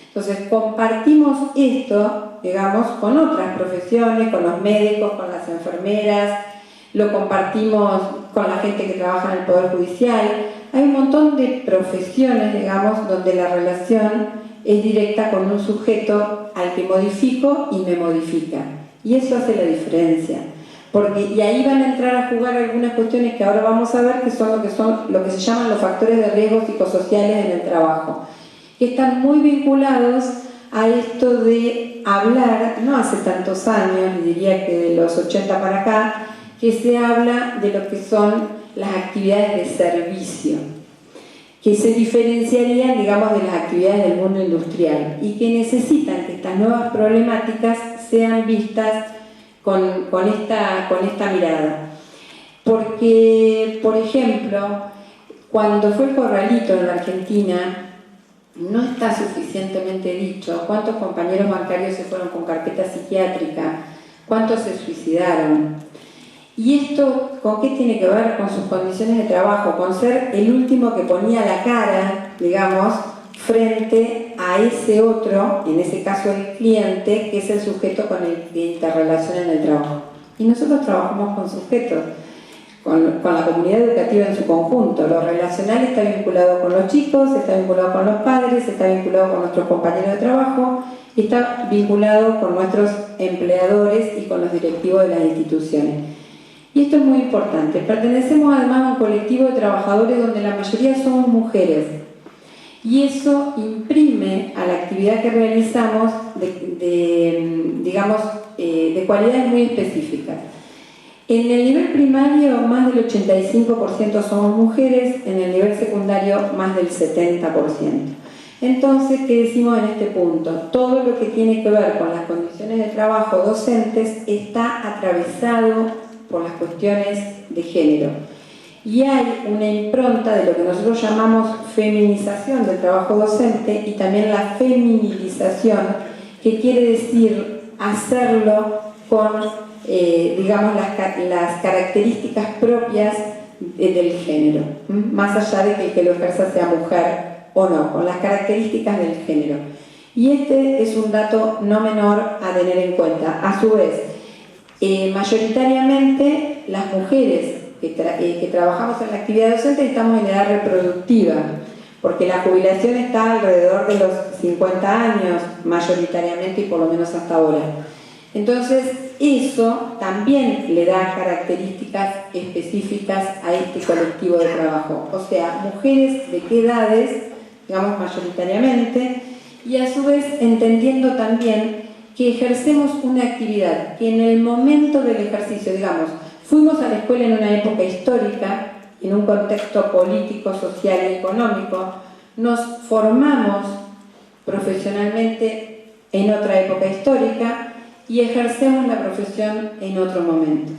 Entonces compartimos esto, digamos, con otras profesiones, con los médicos, con las enfermeras, lo compartimos con la gente que trabaja en el Poder Judicial. Hay un montón de profesiones, digamos, donde la relación es directa con un sujeto al que modifico y me modifica. Y eso hace la diferencia. Y ahí van a entrar a jugar algunas cuestiones que ahora vamos a ver, que son lo que se llaman los factores de riesgo psicosociales en el trabajo, que están muy vinculados a esto de hablar, no hace tantos años, diría que de los 80 para acá, que se habla de lo que son las actividades de servicio, que se diferenciarían, digamos, de las actividades del mundo industrial y que necesitan que estas nuevas problemáticas sean vistas con esta mirada. Porque, por ejemplo, cuando fue el corralito en la Argentina, no está suficientemente dicho cuántos compañeros bancarios se fueron con carpeta psiquiátrica, cuántos se suicidaron. ¿Y esto con qué tiene que ver? Con sus condiciones de trabajo, con ser el último que ponía la cara, digamos, frente a ese otro, en ese caso el cliente, que es el sujeto con el que interrelaciona en el trabajo. Y nosotros trabajamos con sujetos. con la comunidad educativa en su conjunto. Lo relacional está vinculado con los chicos, está vinculado con los padres, está vinculado con nuestros compañeros de trabajo, está vinculado con nuestros empleadores y con los directivos de las instituciones. Y esto es muy importante. Pertenecemos además a un colectivo de trabajadores donde la mayoría somos mujeres. Y eso imprime a la actividad que realizamos de cualidades muy específicas. En el nivel primario, más del 85% somos mujeres, en el nivel secundario, más del 70%. Entonces, ¿qué decimos en este punto? Todo lo que tiene que ver con las condiciones de trabajo docentes está atravesado por las cuestiones de género. Y hay una impronta de lo que nosotros llamamos feminización del trabajo docente y también la feminilización, que quiere decir hacerlo con las características propias del género, más allá de que el que lo ejerza sea mujer o no, con las características del género. Y este es un dato no menor a tener en cuenta. A su vez, mayoritariamente las mujeres que trabajamos en la actividad docente estamos en edad reproductiva, porque la jubilación está alrededor de los 50 años, mayoritariamente y por lo menos hasta ahora. Entonces, eso también le da características específicas a este colectivo de trabajo. O sea, mujeres de qué edades, digamos mayoritariamente, y a su vez entendiendo también que ejercemos una actividad que en el momento del ejercicio, digamos, fuimos a la escuela en una época histórica, en un contexto político, social y económico, nos formamos profesionalmente en otra época histórica, y ejercemos la profesión en otro momento.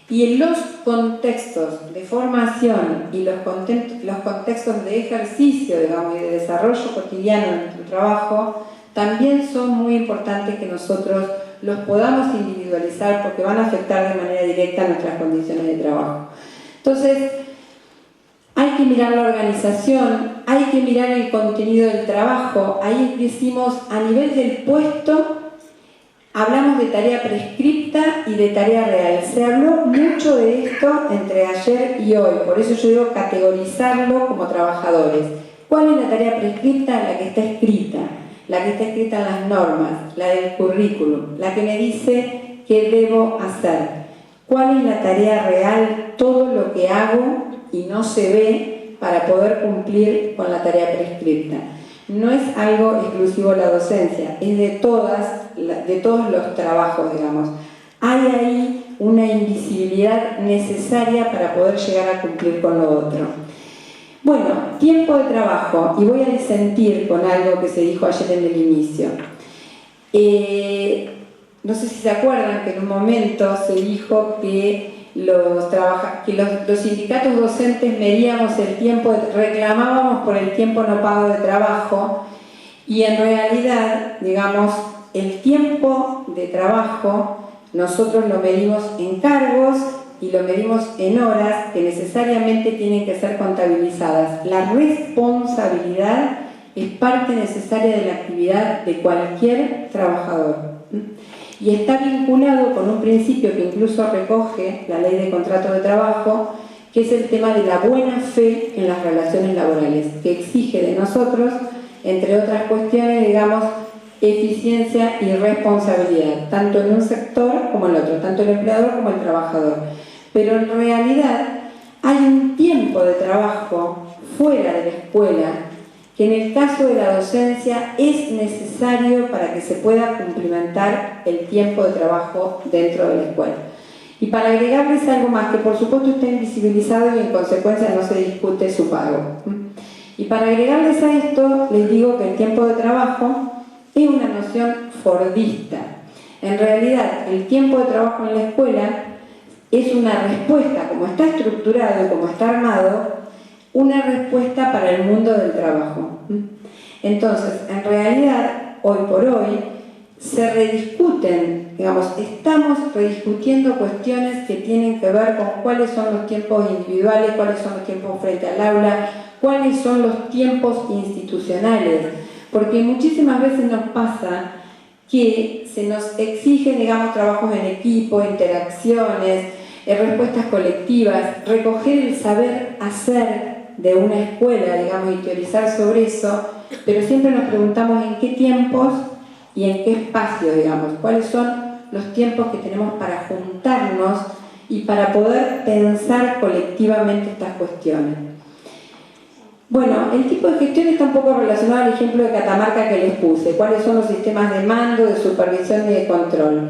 Y en los contextos de formación y los contextos de ejercicio, digamos, y de desarrollo cotidiano de nuestro trabajo, también son muy importantes que nosotros los podamos individualizar porque van a afectar de manera directa nuestras condiciones de trabajo. Entonces, hay que mirar la organización, hay que mirar el contenido del trabajo. Ahí decimos, a nivel del puesto, hablamos de tarea prescripta y de tarea real. Se habló mucho de esto entre ayer y hoy, por eso yo digo categorizarlo como trabajadores. ¿Cuál es la tarea prescripta? La que está escrita en las normas, la del currículum, la que me dice qué debo hacer. ¿Cuál es la tarea real? Todo lo que hago y no se ve para poder cumplir con la tarea prescripta. No es algo exclusivo de la docencia, es de todos los trabajos, digamos. Hay ahí una invisibilidad necesaria para poder llegar a cumplir con lo otro. Bueno, tiempo de trabajo, y voy a disentir con algo que se dijo ayer en el inicio. No sé si se acuerdan que en un momento se dijo que los sindicatos docentes medíamos el tiempo, reclamábamos por el tiempo no pago de trabajo, y en realidad, digamos, el tiempo de trabajo nosotros lo medimos en cargos y lo medimos en horas que necesariamente tienen que ser contabilizadas. La responsabilidad es parte necesaria de la actividad de cualquier trabajador. Y está vinculado con un principio que incluso recoge la Ley de Contrato de Trabajo, que es el tema de la buena fe en las relaciones laborales, que exige de nosotros, entre otras cuestiones, digamos, eficiencia y responsabilidad, tanto en un sector como en el otro, tanto el empleador como el trabajador. Pero en realidad hay un tiempo de trabajo fuera de la escuela que en el caso de la docencia es necesario para que se pueda cumplimentar el tiempo de trabajo dentro de la escuela. Y para agregarles algo más, que por supuesto está invisibilizado y en consecuencia no se discute su pago. Y para agregarles a esto, les digo que el tiempo de trabajo es una noción fordista. En realidad, el tiempo de trabajo en la escuela es una respuesta, como está estructurado y como está armado, una respuesta para el mundo del trabajo. Entonces, en realidad, hoy por hoy, se rediscuten, digamos, estamos rediscutiendo cuestiones que tienen que ver con cuáles son los tiempos individuales, cuáles son los tiempos frente al aula, cuáles son los tiempos institucionales, porque muchísimas veces nos pasa que se nos exigen, digamos, trabajos en equipo, interacciones, respuestas colectivas, recoger el saber hacer de una escuela, digamos, y teorizar sobre eso, pero siempre nos preguntamos en qué tiempos y en qué espacios, digamos, cuáles son los tiempos que tenemos para juntarnos y para poder pensar colectivamente estas cuestiones. Bueno, el tipo de gestión está un poco relacionado al ejemplo de Catamarca que les puse, cuáles son los sistemas de mando, de supervisión y de control.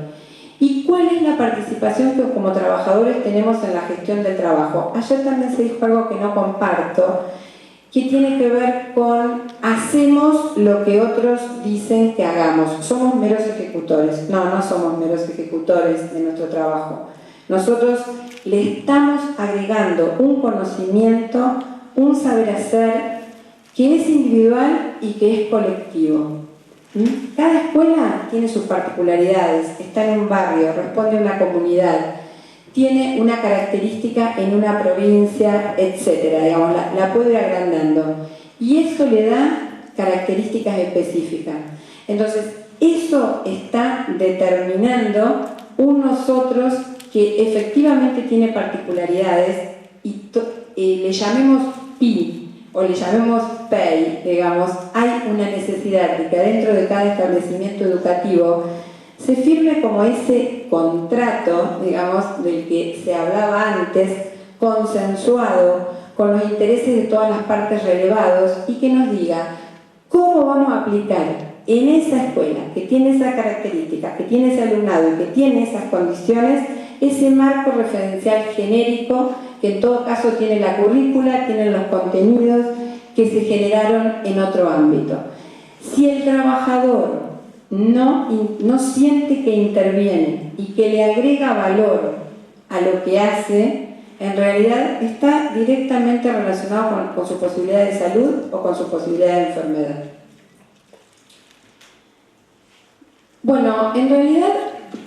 ¿Y cuál es la participación que como trabajadores tenemos en la gestión del trabajo? Ayer también se dijo algo que no comparto, que tiene que ver con hacemos lo que otros dicen que hagamos. Somos meros ejecutores. No, no somos meros ejecutores de nuestro trabajo. Nosotros le estamos agregando un conocimiento, un saber hacer que es individual y que es colectivo. Cada escuela tiene sus particularidades, está en un barrio, responde a una comunidad, tiene una característica en una provincia, etcétera, digamos, la puede ir agrandando. Y eso le da características específicas. Entonces, eso está determinando un nosotros que efectivamente tiene particularidades y le llamemos PI o le llamemos PEI, digamos, hay una necesidad de que dentro de cada establecimiento educativo se firme como ese contrato, digamos, del que se hablaba antes, consensuado, con los intereses de todas las partes relevados y que nos diga cómo vamos a aplicar en esa escuela que tiene esas características, que tiene ese alumnado y que tiene esas condiciones, ese marco referencial genérico que en todo caso tiene la currícula, tiene los contenidos que se generaron en otro ámbito. Si el trabajador no siente que interviene y que le agrega valor a lo que hace, en realidad está directamente relacionado con su posibilidad de salud o con su posibilidad de enfermedad. Bueno, en realidad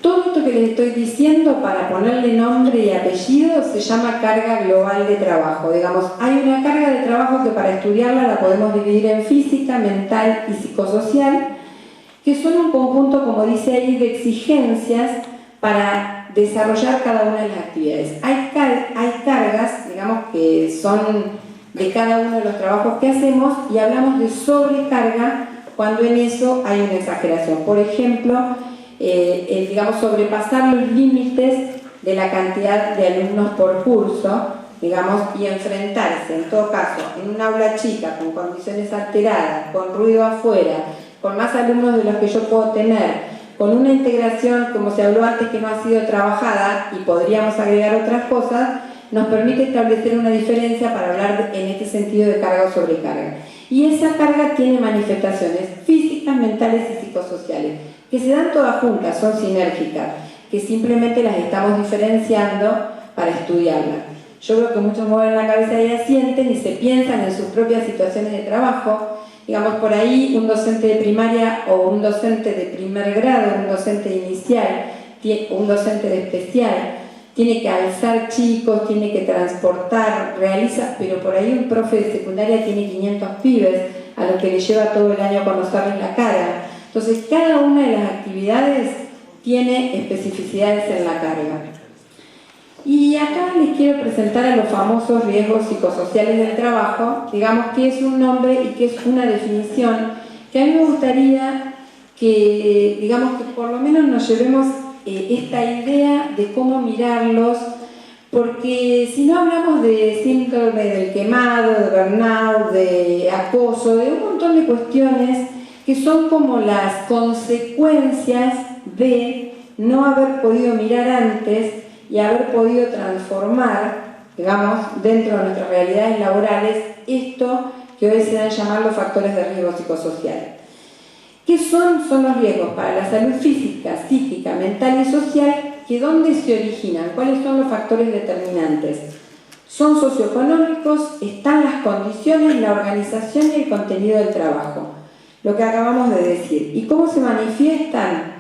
todo esto que les estoy diciendo, para ponerle nombre y apellido, se llama carga global de trabajo. Digamos, hay una carga de trabajo que para estudiarla la podemos dividir en física, mental y psicosocial, que son un conjunto, como dice ahí, de exigencias para desarrollar cada una de las actividades. Hay cargas, digamos, que son de cada uno de los trabajos que hacemos y hablamos de sobrecarga cuando en eso hay una exageración. Por ejemplo, digamos, sobrepasar los límites de la cantidad de alumnos por curso, digamos, y enfrentarse, en todo caso, en un aula chica, con condiciones alteradas, con ruido afuera, con más alumnos de los que yo puedo tener, con una integración, como se habló antes, que no ha sido trabajada, y podríamos agregar otras cosas, nos permite establecer una diferencia para hablar en este sentido de carga o sobrecarga. Y esa carga tiene manifestaciones físicas, mentales y psicosociales, que se dan todas juntas, son sinérgicas, que simplemente las estamos diferenciando para estudiarlas. Yo creo que muchos mueven la cabeza y asienten y se piensan en sus propias situaciones de trabajo. Digamos, por ahí un docente de primaria o un docente de primer grado, un docente inicial, un docente de especial, tiene que alzar chicos, tiene que transportar, realiza, pero por ahí un profe de secundaria tiene 500 pibes a los que le lleva todo el año conocerles la cara. Entonces, cada una de las actividades tiene especificidades en la carga. Y acá les quiero presentar a los famosos riesgos psicosociales del trabajo, digamos que es un nombre y que es una definición que a mí me gustaría que, digamos, que por lo menos nos llevemos esta idea de cómo mirarlos, porque si no hablamos de síndrome del quemado, de burnout, de acoso, de un montón de cuestiones que son como las consecuencias de no haber podido mirar antes y haber podido transformar, digamos, dentro de nuestras realidades laborales, esto que hoy se dan a llamar los factores de riesgo psicosocial. ¿Qué son? Son los riesgos para la salud física, psíquica, mental y social, que ¿dónde se originan? ¿Cuáles son los factores determinantes? Son socioeconómicos, están las condiciones, la organización y el contenido del trabajo. Lo que acabamos de decir. ¿Y cómo se manifiestan?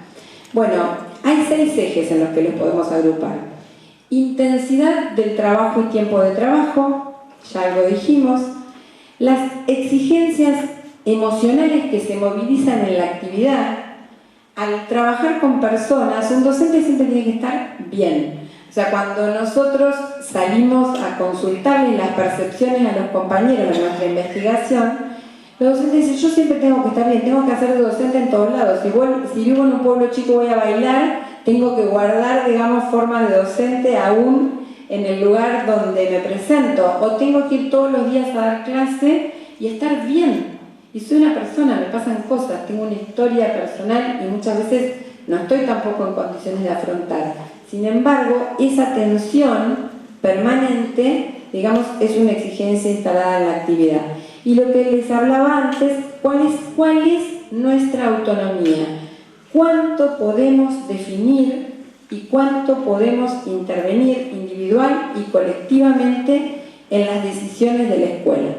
Bueno, hay 6 ejes en los que los podemos agrupar. Intensidad del trabajo y tiempo de trabajo, ya lo dijimos. Las exigencias emocionales que se movilizan en la actividad. Al trabajar con personas, un docente siempre tiene que estar bien. O sea, cuando nosotros salimos a consultarle las percepciones a los compañeros de nuestra investigación, los docentes dicen, yo siempre tengo que estar bien, tengo que hacer de docente en todos lados. Si vivo en un pueblo chico voy a bailar, tengo que guardar, digamos, formas de docente aún en el lugar donde me presento. O tengo que ir todos los días a dar clase y estar bien. Y soy una persona, me pasan cosas, tengo una historia personal y muchas veces no estoy tampoco en condiciones de afrontar. Sin embargo, esa tensión permanente, digamos, es una exigencia instalada en la actividad. Y lo que les hablaba antes, ¿cuál es nuestra autonomía? ¿Cuánto podemos definir y cuánto podemos intervenir individual y colectivamente en las decisiones de la escuela?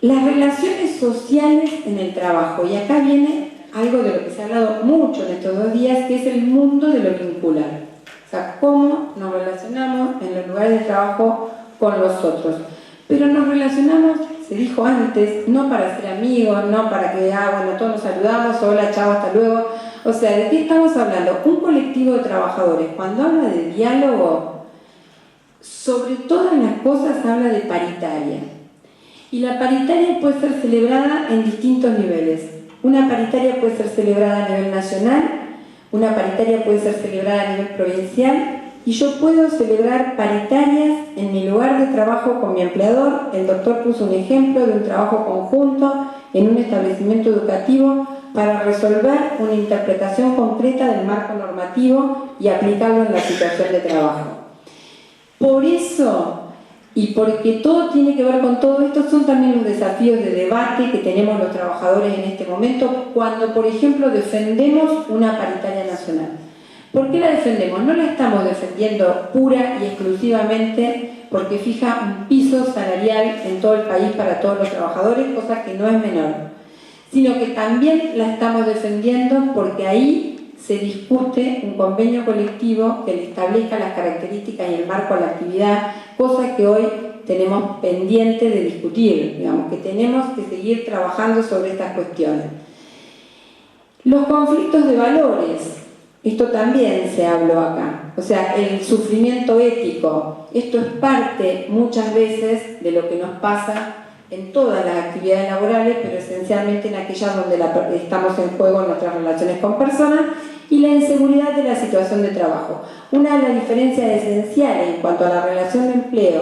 Las relaciones sociales en el trabajo, y acá viene algo de lo que se ha hablado mucho en estos 2 días, que es el mundo de lo vincular. O sea, cómo nos relacionamos en los lugares de trabajo con los otros. Pero nos relacionamos, se dijo antes, no para ser amigos, no para que, bueno, todos nos saludamos, hola, chao, hasta luego. O sea, ¿de qué estamos hablando? Un colectivo de trabajadores, cuando habla de diálogo, sobre todas las cosas habla de paritaria. Y la paritaria puede ser celebrada en distintos niveles. Una paritaria puede ser celebrada a nivel nacional, una paritaria puede ser celebrada a nivel provincial, y yo puedo celebrar paritarias en mi lugar de trabajo con mi empleador. El doctor puso un ejemplo de un trabajo conjunto en un establecimiento educativo para resolver una interpretación concreta del marco normativo y aplicarlo en la situación de trabajo. Por eso, y porque todo tiene que ver con todo esto, son también los desafíos de debate que tenemos los trabajadores en este momento cuando, por ejemplo, defendemos una paritaria nacional. ¿Por qué la defendemos? No la estamos defendiendo pura y exclusivamente porque fija un piso salarial en todo el país para todos los trabajadores, cosa que no es menor, sino que también la estamos defendiendo porque ahí se discute un convenio colectivo que le establezca las características y el marco a la actividad, cosa que hoy tenemos pendiente de discutir, digamos, que tenemos que seguir trabajando sobre estas cuestiones. Los conflictos de valores. Esto también se habló acá, o sea, el sufrimiento ético, esto es parte muchas veces de lo que nos pasa en todas las actividades laborales, pero esencialmente en aquellas donde estamos en juego en nuestras relaciones con personas, y la inseguridad de la situación de trabajo. Una de las diferencias esenciales en cuanto a la relación de empleo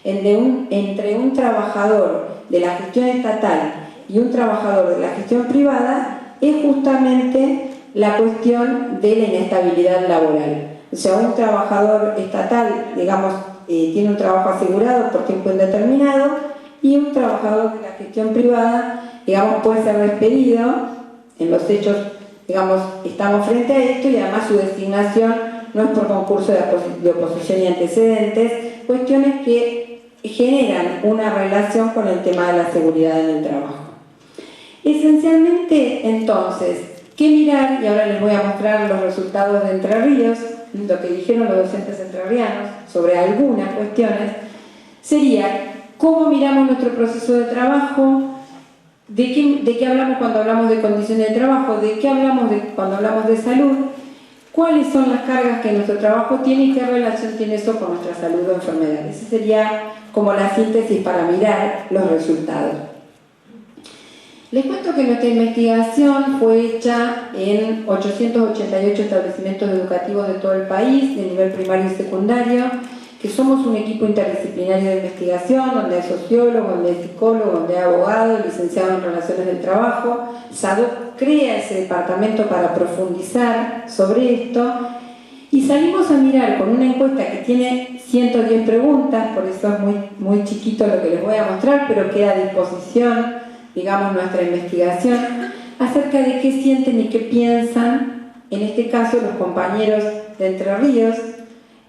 entre un trabajador de la gestión estatal y un trabajador de la gestión privada es justamente la cuestión de la inestabilidad laboral. O sea, un trabajador estatal, digamos, tiene un trabajo asegurado por tiempo indeterminado y un trabajador de la gestión privada, digamos, puede ser despedido. En los hechos, digamos, estamos frente a esto y además su designación no es por concurso de oposición y antecedentes, cuestiones que generan una relación con el tema de la seguridad en el trabajo. Esencialmente, entonces, ¿qué mirar? Y ahora les voy a mostrar los resultados de Entre Ríos, lo que dijeron los docentes entrerrianos sobre algunas cuestiones, sería cómo miramos nuestro proceso de trabajo, de qué hablamos cuando hablamos de condiciones de trabajo, de qué hablamos cuando hablamos de salud, cuáles son las cargas que nuestro trabajo tiene y qué relación tiene eso con nuestra salud o enfermedad. Esa sería como la síntesis para mirar los resultados. Les cuento que nuestra investigación fue hecha en 888 establecimientos educativos de todo el país, de nivel primario y secundario, que somos un equipo interdisciplinario de investigación, donde hay sociólogos, donde hay psicólogos, donde hay abogados, licenciados en relaciones del trabajo. SADOC crea ese departamento para profundizar sobre esto y salimos a mirar con una encuesta que tiene 110 preguntas, por eso es muy chiquito lo que les voy a mostrar, pero queda a disposición, digamos, nuestra investigación, acerca de qué sienten y qué piensan, en este caso los compañeros de Entre Ríos,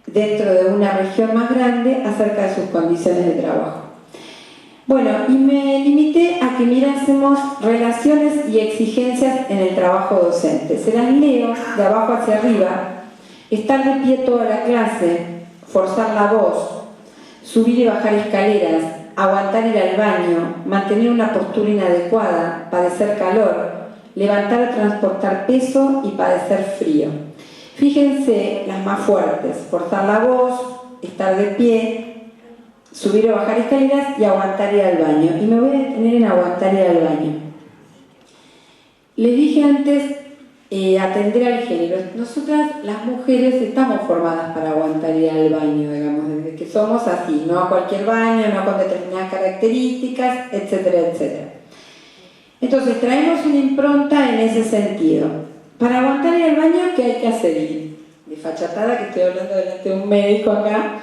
dentro de una región más grande, acerca de sus condiciones de trabajo. Bueno, y me limité a que mirásemos relaciones y exigencias en el trabajo docente. Se las leo de abajo hacia arriba. Estar de pie toda la clase, forzar la voz, subir y bajar escaleras, aguantar ir al baño, mantener una postura inadecuada, padecer calor, levantar o transportar peso y padecer frío. Fíjense las más fuertes: forzar la voz, estar de pie, subir o bajar escaleras y aguantar ir al baño. Y me voy a detener en aguantar ir al baño. Les dije antes, atender al género. Nosotras, las mujeres, estamos formadas para aguantar ir al baño, digamos, desde que somos así, no a cualquier baño, no con determinadas características, etcétera, etcétera. Entonces, traemos una impronta en ese sentido. Para aguantar ir al baño, ¿qué hay que hacer? Y de fachatada, que estoy hablando delante de un médico acá,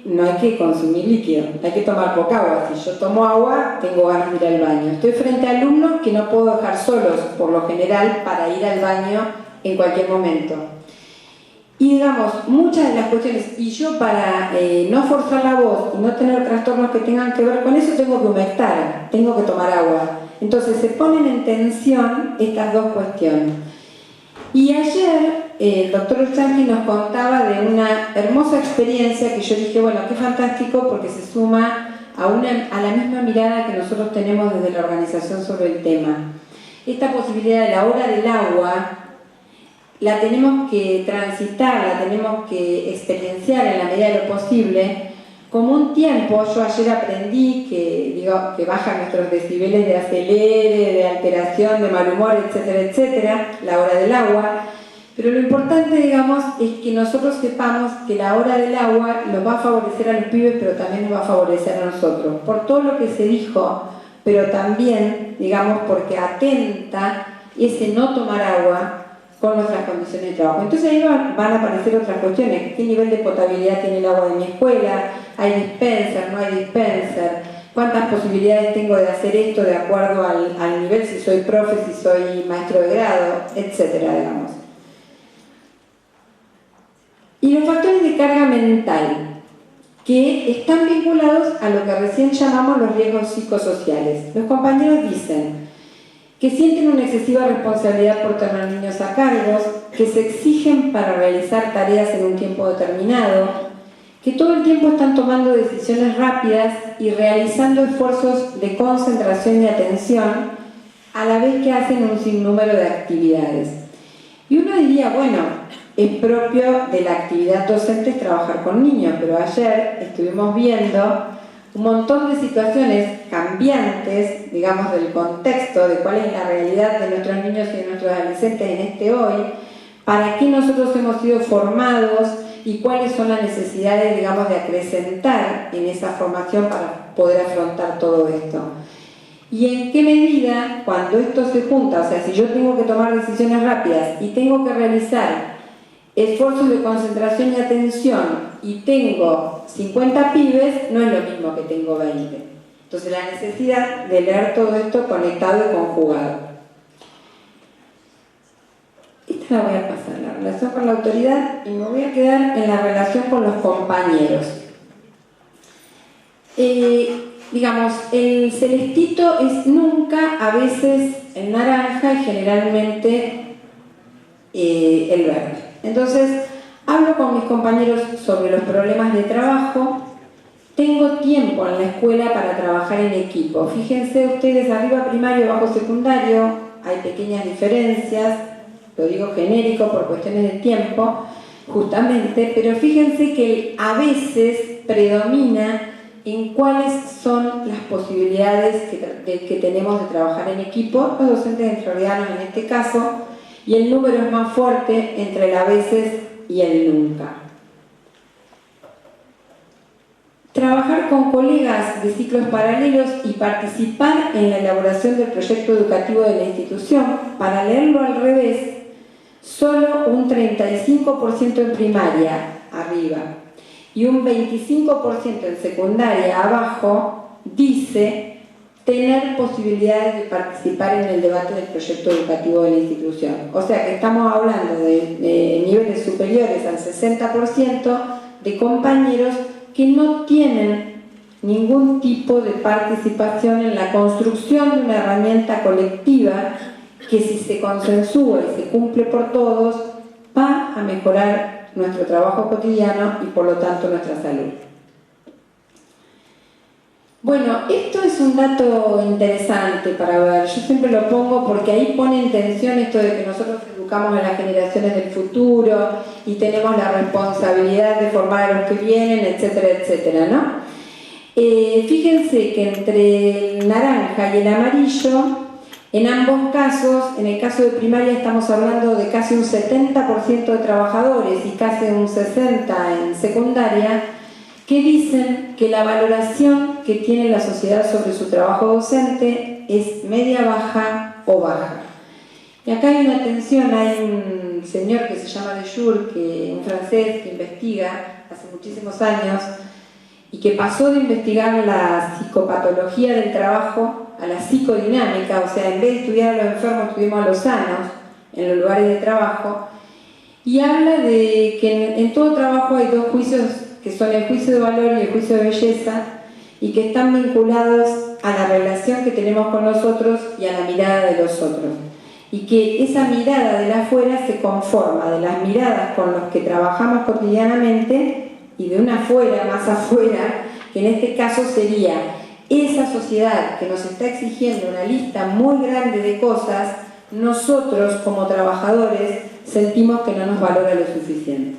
no hay que consumir líquido, hay que tomar poca agua. Si yo tomo agua, tengo ganas de ir al baño. Estoy frente a alumnos que no puedo dejar solos, por lo general, para ir al baño en cualquier momento. Y digamos, muchas de las cuestiones, y yo para no forzar la voz y no tener trastornos que tengan que ver con eso, tengo que humectar, tengo que tomar agua. Entonces se ponen en tensión estas dos cuestiones. Y ayer el doctor Ursanqui nos contaba de una hermosa experiencia que yo dije, bueno, qué fantástico, porque se suma a la misma mirada que nosotros tenemos desde la organización sobre el tema. Esta posibilidad de la hora del agua la tenemos que transitar, la tenemos que experienciar en la medida de lo posible como un tiempo. Yo ayer aprendí que bajan nuestros decibeles de acelere, de alteración, de mal humor, etcétera, etcétera, la hora del agua. Pero lo importante, digamos, es que nosotros sepamos que la hora del agua nos va a favorecer a los pibes, pero también nos va a favorecer a nosotros, por todo lo que se dijo, pero también, digamos, porque atenta ese no tomar agua con nuestras condiciones de trabajo. Entonces ahí van a aparecer otras cuestiones. ¿Qué nivel de potabilidad tiene el agua de mi escuela? ¿Hay dispenser? ¿No hay dispenser? ¿Cuántas posibilidades tengo de hacer esto de acuerdo al nivel, si soy profe, si soy maestro de grado, etcétera, digamos? Y los factores de carga mental, que están vinculados a lo que recién llamamos los riesgos psicosociales. Los compañeros dicen que sienten una excesiva responsabilidad por tener niños a cargo, que se exigen para realizar tareas en un tiempo determinado, que todo el tiempo están tomando decisiones rápidas y realizando esfuerzos de concentración y atención, a la vez que hacen un sinnúmero de actividades. Y uno diría, bueno, es propio de la actividad docente trabajar con niños, pero ayer estuvimos viendo un montón de situaciones cambiantes, digamos, del contexto, de cuál es la realidad de nuestros niños y de nuestros adolescentes en este hoy, para qué nosotros hemos sido formados y cuáles son las necesidades, digamos, de acrecentar en esa formación para poder afrontar todo esto. Y en qué medida, cuando esto se junta, o sea, si yo tengo que tomar decisiones rápidas y tengo que realizar esfuerzos de concentración y atención y tengo 50 pibes, no es lo mismo que tengo 20. Entonces la necesidad de leer todo esto conectado y conjugado. Esta la voy a pasar, la relación con la autoridad, y me voy a quedar en la relación con los compañeros. Digamos, el celestito es nunca, a veces el naranja y generalmente el verde. Entonces, hablo con mis compañeros sobre los problemas de trabajo. Tengo tiempo en la escuela para trabajar en equipo. Fíjense ustedes, arriba primario, abajo secundario, hay pequeñas diferencias, lo digo genérico por cuestiones de tiempo, justamente, pero fíjense que a veces predomina en cuáles son las posibilidades que tenemos de trabajar en equipo, los docentes entrerrianos en este caso, y el número es más fuerte entre el a veces y el nunca. Trabajar con colegas de ciclos paralelos y participar en la elaboración del proyecto educativo de la institución. Para leerlo al revés, solo un 35% en primaria, arriba, y un 25% en secundaria, abajo, dice tener posibilidades de participar en el debate del proyecto educativo de la institución. O sea que estamos hablando de niveles superiores al 60% de compañeros que no tienen ningún tipo de participación en la construcción de una herramienta colectiva que, si se consensúa y se cumple por todos, va a mejorar nuestro trabajo cotidiano y por lo tanto nuestra salud. Bueno, esto es un dato interesante para ver. Yo siempre lo pongo porque ahí pone en tensión esto de que nosotros educamos educamos a las generaciones del futuro y tenemos la responsabilidad de formar a los que vienen, etcétera, etcétera, ¿no? Fíjense que entre el naranja y el amarillo, en ambos casos, en el caso de primaria estamos hablando de casi un 70% de trabajadores y casi un 60% en secundaria, que dicen que la valoración que tiene la sociedad sobre su trabajo docente es media, baja o baja. Y acá hay una tensión, hay un señor que se llama De Jour, un francés que investiga hace muchísimos años y que pasó de investigar la psicopatología del trabajo a la psicodinámica, o sea, en vez de estudiar a los enfermos, estudiamos a los sanos en los lugares de trabajo, y habla de que en todo trabajo hay dos juicios, que son el juicio de valor y el juicio de belleza, y que están vinculados a la relación que tenemos con los otros y a la mirada de los otros. Y que esa mirada de la afuera se conforma de las miradas con los que trabajamos cotidianamente y de una afuera, más afuera, que en este caso sería esa sociedad que nos está exigiendo una lista muy grande de cosas, nosotros como trabajadores sentimos que no nos valora lo suficiente.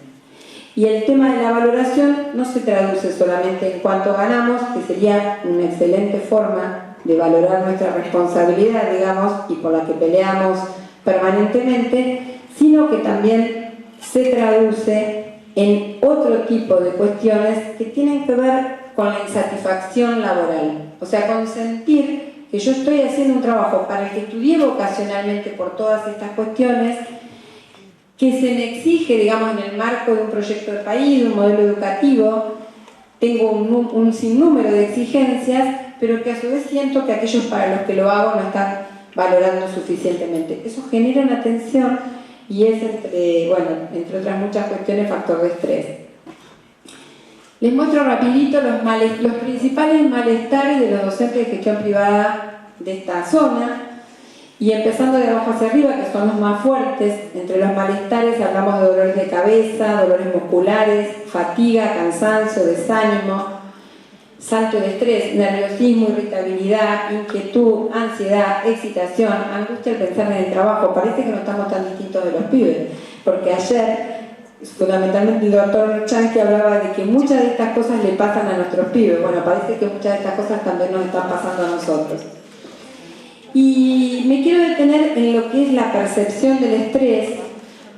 Y el tema de la valoración no se traduce solamente en cuánto ganamos, que sería una excelente forma de valorar nuestra responsabilidad, digamos, y por la que peleamos permanentemente, sino que también se traduce en otro tipo de cuestiones que tienen que ver con la insatisfacción laboral. O sea, con sentir que yo estoy haciendo un trabajo para el que estudié vocacionalmente por todas estas cuestiones, que se me exige, digamos, en el marco de un proyecto de país, de un modelo educativo, tengo un sinnúmero de exigencias, pero que a su vez siento que aquellos para los que lo hago no están valorando suficientemente. Eso genera una tensión y es, entre otras muchas cuestiones, factor de estrés. Les muestro rapidito los principales malestares de los docentes de gestión privada de esta zona. Y empezando de abajo hacia arriba, que son los más fuertes, entre los malestares hablamos de dolores de cabeza, dolores musculares, fatiga, cansancio, desánimo, salto de estrés, nerviosismo, irritabilidad, inquietud, ansiedad, excitación, angustia al pensar en el trabajo. Parece que no estamos tan distintos de los pibes, porque ayer, fundamentalmente el doctor Chanqui hablaba de que muchas de estas cosas le pasan a nuestros pibes. Bueno, parece que muchas de estas cosas también nos están pasando a nosotros. Y me quiero detener en lo que es la percepción del estrés,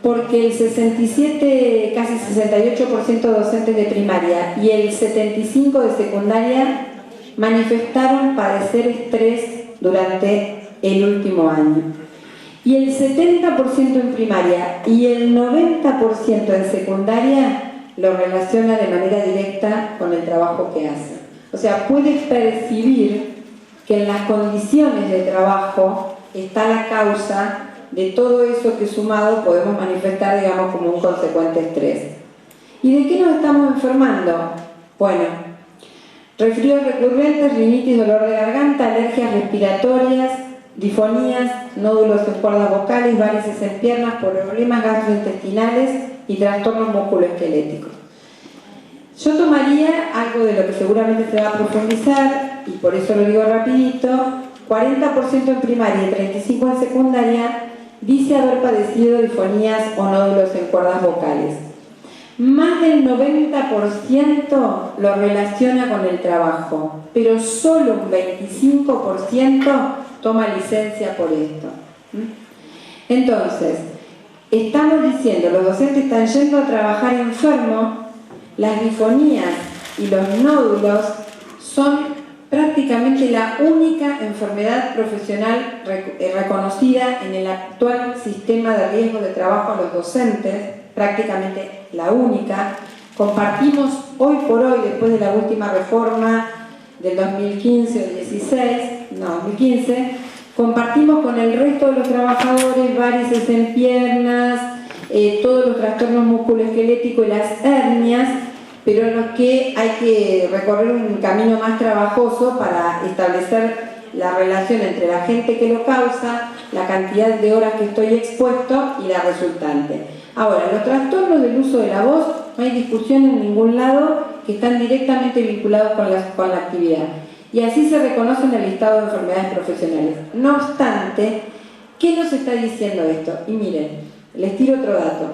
porque el 67, casi 68% de docentes de primaria y el 75% de secundaria manifestaron padecer estrés durante el último año. Y el 70% en primaria y el 90% en secundaria lo relaciona de manera directa con el trabajo que hace. O sea, puedes percibir que en las condiciones de trabajo está la causa de todo eso que sumado podemos manifestar, digamos, como un consecuente estrés. ¿Y de qué nos estamos enfermando? Bueno, resfríos recurrentes, rinitis, dolor de garganta, alergias respiratorias, difonías, nódulos en cuerdas vocales, varices en piernas, problemas gastrointestinales y trastornos musculoesqueléticos. Yo tomaría algo de lo que seguramente se va a profundizar, y por eso lo digo rapidito, 40% en primaria y 35% en secundaria dice haber padecido difonías o nódulos en cuerdas vocales. Más del 90% lo relaciona con el trabajo, pero solo un 25% toma licencia por esto. Entonces, estamos diciendo, los docentes están yendo a trabajar enfermos. Las difonías y los nódulos son prácticamente la única enfermedad profesional reconocida en el actual sistema de riesgo de trabajo a los docentes, prácticamente la única. Compartimos hoy por hoy, después de la última reforma del 2015 o 2015, compartimos con el resto de los trabajadores varices en piernas, todos los trastornos musculoesqueléticos y las hernias, pero en los que hay que recorrer un camino más trabajoso para establecer la relación entre la gente que lo causa, la cantidad de horas que estoy expuesto y la resultante. Ahora, los trastornos del uso de la voz, no hay discusión en ningún lado, que están directamente vinculados con la actividad. Y así se reconoce en el listado de enfermedades profesionales. No obstante, ¿qué nos está diciendo esto? Y miren, Les tiro otro dato.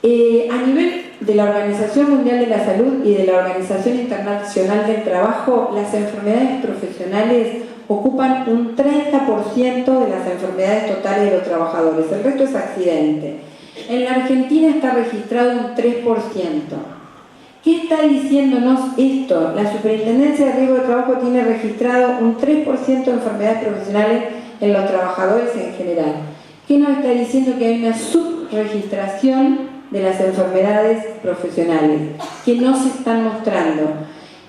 A nivel de la Organización Mundial de la Salud y de la Organización Internacional del Trabajo, las enfermedades profesionales ocupan un 30% de las enfermedades totales de los trabajadores. El resto es accidente. En la Argentina está registrado un 3%. ¿Qué está diciéndonos esto? La Superintendencia de Riesgo de Trabajo tiene registrado un 3% de enfermedades profesionales en los trabajadores en general. ¿Qué nos está diciendo? Que hay una subregistración de las enfermedades profesionales que no se están mostrando.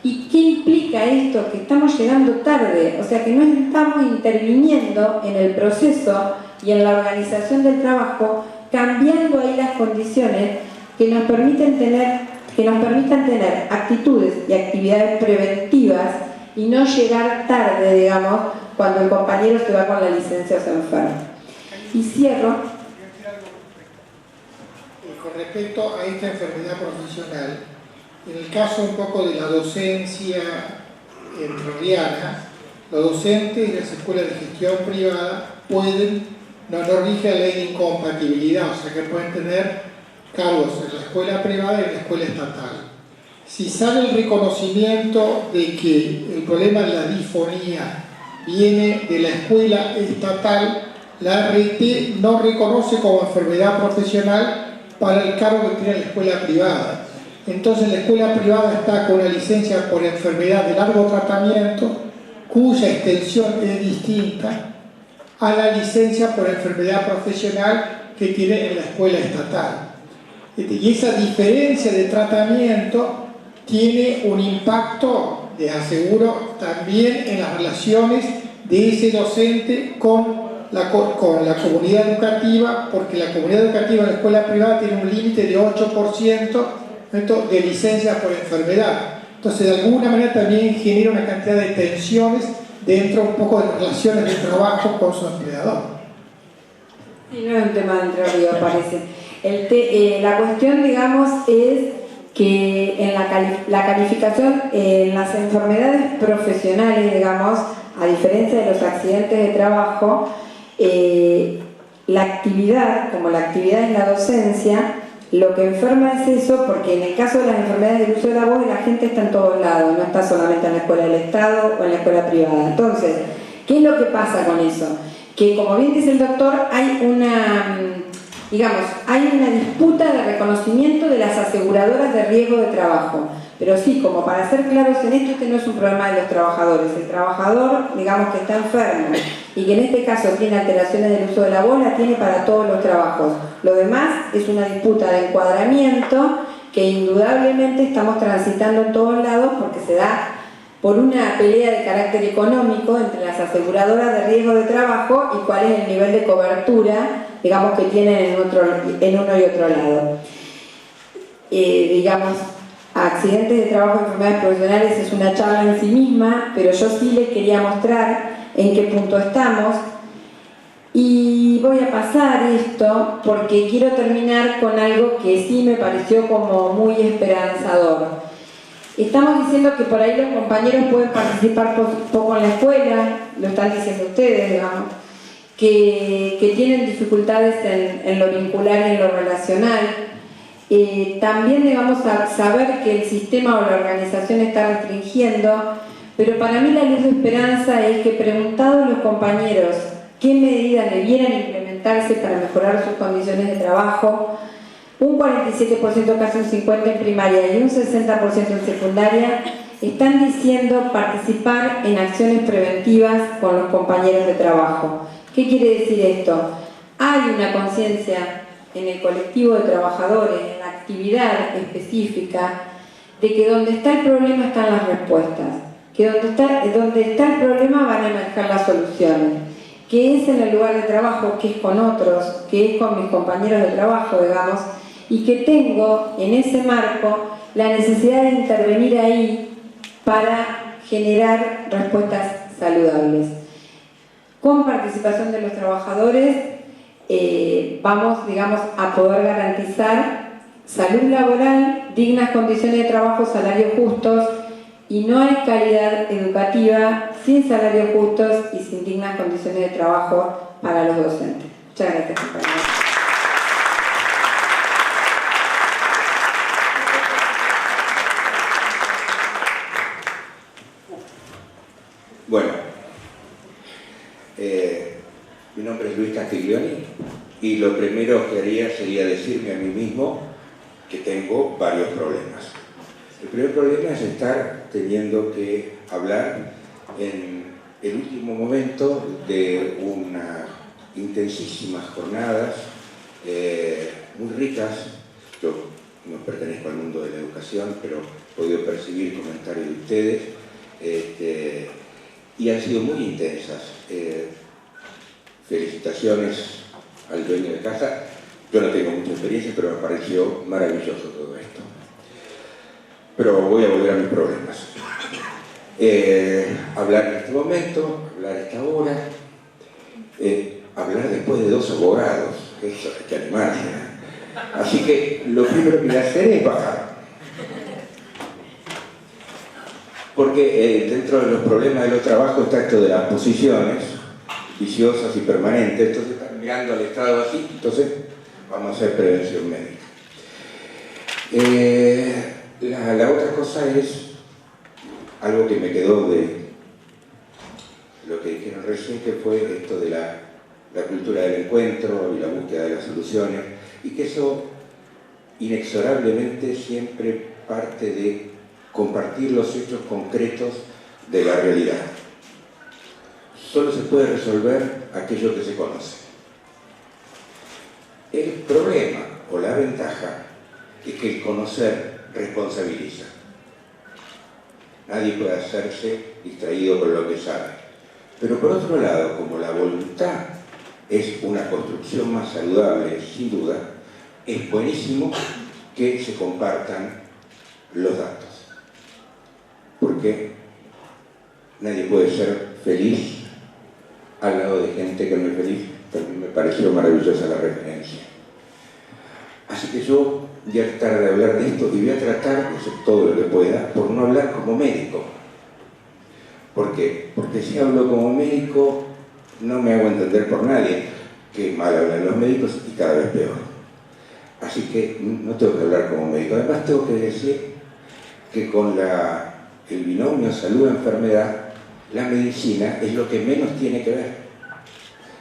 ¿Y qué implica esto? Que estamos llegando tarde, o sea que no estamos interviniendo en el proceso y en la organización del trabajo, cambiando ahí las condiciones que nos permitan tener actitudes y actividades preventivas y no llegar tarde, digamos, cuando el compañero se va con la licencia o se enferma. Y cierro. Con respecto a esta enfermedad profesional, en el caso un poco de la docencia entrerriana, los docentes de las escuelas de gestión privada pueden, no rige la ley de incompatibilidad, o sea que pueden tener cargos en la escuela privada y en la escuela estatal. Si sale el reconocimiento de que el problema de la disfonía viene de la escuela estatal, la ART no reconoce como enfermedad profesional para el cargo que tiene la escuela privada. Entonces la escuela privada está con una licencia por enfermedad de largo tratamiento, cuya extensión es distinta a la licencia por enfermedad profesional que tiene en la escuela estatal. Y esa diferencia de tratamiento tiene un impacto, les aseguro, también en las relaciones de ese docente con la comunidad educativa, porque la comunidad educativa en la escuela privada tiene un límite de 8% de licencias por enfermedad. Entonces, de alguna manera también genera una cantidad de tensiones dentro un poco de relaciones de trabajo con su empleador. Sí, no es un tema de Entre Ríos, parece. La cuestión, digamos, es que en la calificación en las enfermedades profesionales, digamos, a diferencia de los accidentes de trabajo, la actividad, como la actividad en la docencia, lo que enferma es eso, porque en el caso de las enfermedades del uso de la voz, la gente está en todos lados, no está solamente en la escuela del Estado o en la escuela privada. Entonces, ¿qué es lo que pasa con eso? Que, como bien dice el doctor, hay una disputa de reconocimiento de las aseguradoras de riesgo de trabajo. Pero sí, como para ser claros en esto, este no es un problema de los trabajadores. El trabajador, digamos, que está enfermo y que en este caso tiene alteraciones del uso de la voz, la tiene para todos los trabajos. Lo demás es una disputa de encuadramiento que indudablemente estamos transitando en todos lados porque se da por una pelea de carácter económico entre las aseguradoras de riesgo de trabajo y cuál es el nivel de cobertura, digamos, que tienen en uno y otro lado. Accidentes de trabajo y enfermedades profesionales es una charla en sí misma, pero yo sí les quería mostrar en qué punto estamos. Y voy a pasar esto porque quiero terminar con algo que sí me pareció como muy esperanzador. Estamos diciendo que por ahí los compañeros pueden participar poco en la escuela, lo están diciendo ustedes, digamos, que tienen dificultades en lo vincular y en lo relacional. También, digamos, a saber que el sistema o la organización está restringiendo, pero para mí la luz de esperanza es que, preguntados los compañeros qué medidas debieran implementarse para mejorar sus condiciones de trabajo, un 47%, casi un 50% en primaria y un 60% en secundaria, están diciendo participar en acciones preventivas con los compañeros de trabajo. ¿Qué quiere decir esto? Hay una conciencia en el colectivo de trabajadores, en la actividad específica, de que donde está el problema están las respuestas, que donde está el problema van a emerger las soluciones, que es en el lugar de trabajo, que es con otros, que es con mis compañeros de trabajo, digamos, y que tengo en ese marco la necesidad de intervenir ahí para generar respuestas saludables. Con participación de los trabajadores vamos, digamos, a poder garantizar salud laboral, dignas condiciones de trabajo, salarios justos, y no hay calidad educativa sin salarios justos y sin dignas condiciones de trabajo para los docentes. Muchas gracias, compañeros. Castiglioni, y lo primero que haría sería decirme a mí mismo que tengo varios problemas. El primer problema es estar teniendo que hablar en el último momento de unas intensísimas jornadas muy ricas. Yo no pertenezco al mundo de la educación, pero he podido percibir comentarios de ustedes, y han sido muy intensas. Felicitaciones al dueño de casa. Yo no tengo mucha experiencia, pero me pareció maravilloso todo esto. Pero voy a volver a mis problemas. Hablar en este momento, hablar a esta hora, hablar después de 2 abogados, eso hay que animarse. Así que lo primero que voy a hacer es bajar. Porque dentro de los problemas de los trabajos está esto de las posiciones viciosas y permanentes. Entonces están mirando al Estado así, entonces vamos a hacer prevención médica. La otra cosa es algo que me quedó de lo que dijeron recién, que fue esto de la cultura del encuentro y la búsqueda de las soluciones, y que eso inexorablemente siempre parte de compartir los hechos concretos de la realidad. Solo se puede resolver aquello que se conoce. El problema o la ventaja es que el conocer responsabiliza. Nadie puede hacerse distraído con lo que sabe. Pero por otro lado, como la voluntad es una construcción más saludable, sin duda, es buenísimo que se compartan los datos. Porque nadie puede ser feliz al lado de gente que no es feliz. También me pareció maravillosa la referencia. Así que yo voy a tratar de hablar de esto y voy a tratar de hacer todo lo que pueda por no hablar como médico. ¿Por qué? Porque si hablo como médico no me hago entender por nadie, que mal hablan los médicos y cada vez peor. Así que no tengo que hablar como médico. Además tengo que decir que con el binomio salud-enfermedad, la medicina es lo que menos tiene que ver.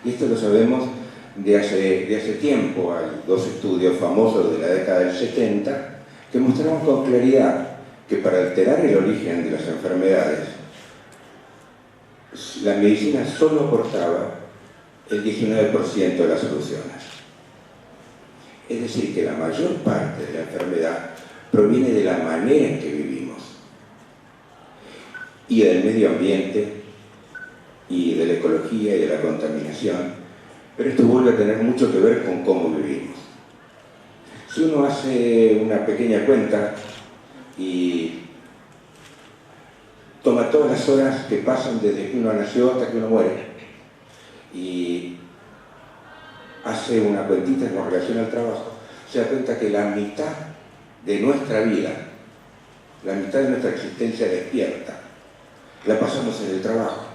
Y esto lo sabemos de hace tiempo. Hay 2 estudios famosos de la década del 70 que mostraron con claridad que para alterar el origen de las enfermedades, la medicina solo aportaba el 19% de las soluciones. Es decir, que la mayor parte de la enfermedad proviene de la manera en que vivimos y del medio ambiente y de la ecología y de la contaminación, pero esto vuelve a tener mucho que ver con cómo vivimos. Si uno hace una pequeña cuenta y toma todas las horas que pasan desde que uno nació hasta que uno muere y hace una cuentita con relación al trabajo, se da cuenta que la mitad de nuestra vida, la mitad de nuestra existencia despierta, la pasamos en el trabajo.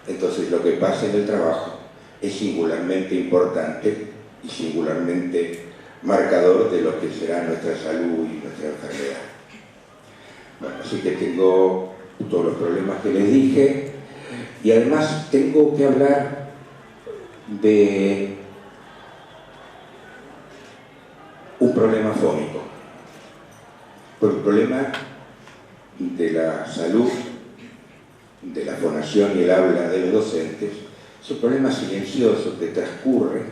Entonces lo que pasa en el trabajo es singularmente importante y singularmente marcador de lo que será nuestra salud y nuestra enfermedad. Bueno, así que tengo todos los problemas que les dije y además tengo que hablar de un problema fónico, por el problema de la salud, de la fonación y el habla de los docentes. Es un problema silencioso que transcurre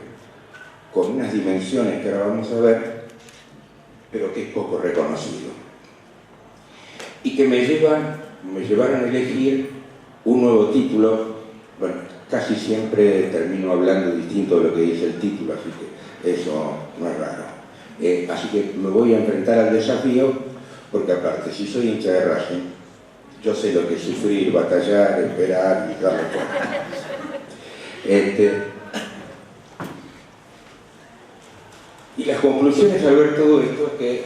con unas dimensiones que ahora vamos a ver, pero que es poco reconocido. Y que me llevaron a elegir un nuevo título. Bueno, casi siempre termino hablando distinto de lo que dice el título, así que eso no es raro. Así que me voy a enfrentar al desafío, porque aparte, si soy hincha de Racing, yo sé lo que es sufrir, batallar, esperar y darle cuenta. Y las conclusiones al ver todo esto es que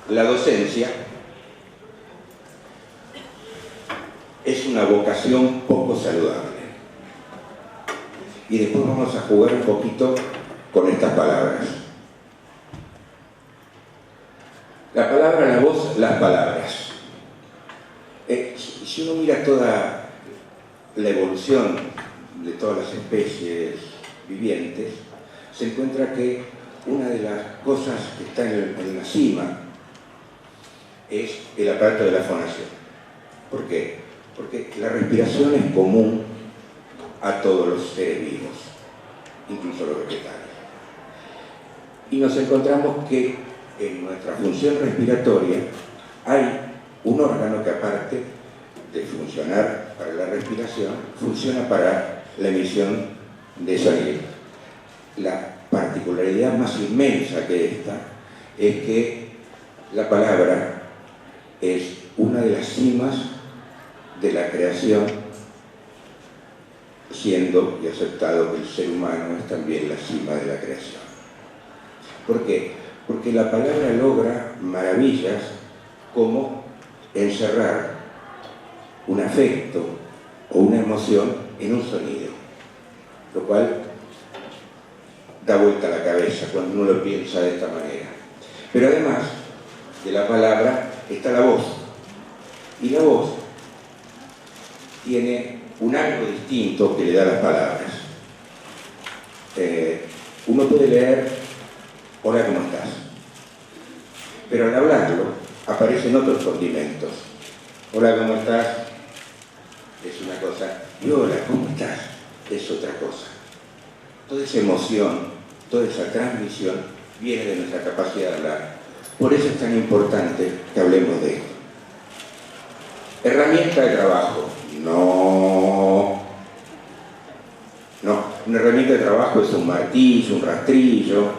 la docencia es una vocación poco saludable. Y después vamos a jugar un poquito con estas palabras. La palabra, la voz, las palabras. Si uno mira toda la evolución de todas las especies vivientes, se encuentra que una de las cosas que está en la cima es el aparato de la fonación. ¿Por qué? Porque la respiración es común a todos los seres vivos, incluso los vegetales. Y nos encontramos que en nuestra función respiratoria hay un órgano que, aparte de funcionar para la respiración, funciona para la emisión de sonido. La particularidad más inmensa que esta es que la palabra es una de las cimas de la creación, siendo y aceptado que el ser humano es también la cima de la creación. ¿Por qué? Porque la palabra logra maravillas como encerrar un afecto o una emoción en un sonido, lo cual da vuelta a la cabeza cuando uno lo piensa de esta manera. Pero además de la palabra está la voz, y la voz tiene un algo distinto que le da las palabras. Uno puede leer "Hola, ¿cómo estás?", pero al hablarlo aparecen otros condimentos. "Hola, ¿cómo estás?" es una cosa, y "Hola, ¿cómo estás?" es otra cosa. Toda esa emoción, toda esa transmisión viene de nuestra capacidad de hablar. Por eso es tan importante que hablemos de esto. Herramienta de trabajo. No. Una herramienta de trabajo es un martillo, un rastrillo,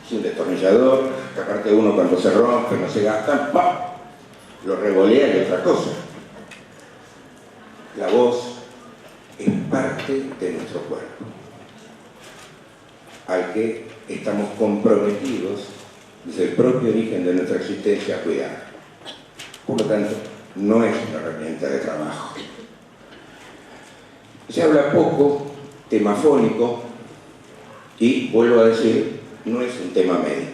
es un destornillador, que aparte uno cuando se rompe, no se gasta, ¡pam!, lo revolea y otra cosa. La voz es parte de nuestro cuerpo, al que estamos comprometidos desde el propio origen de nuestra existencia a cuidar. Por lo tanto, no es una herramienta de trabajo. Se habla poco, temafónico, y vuelvo a decir, no es un tema médico.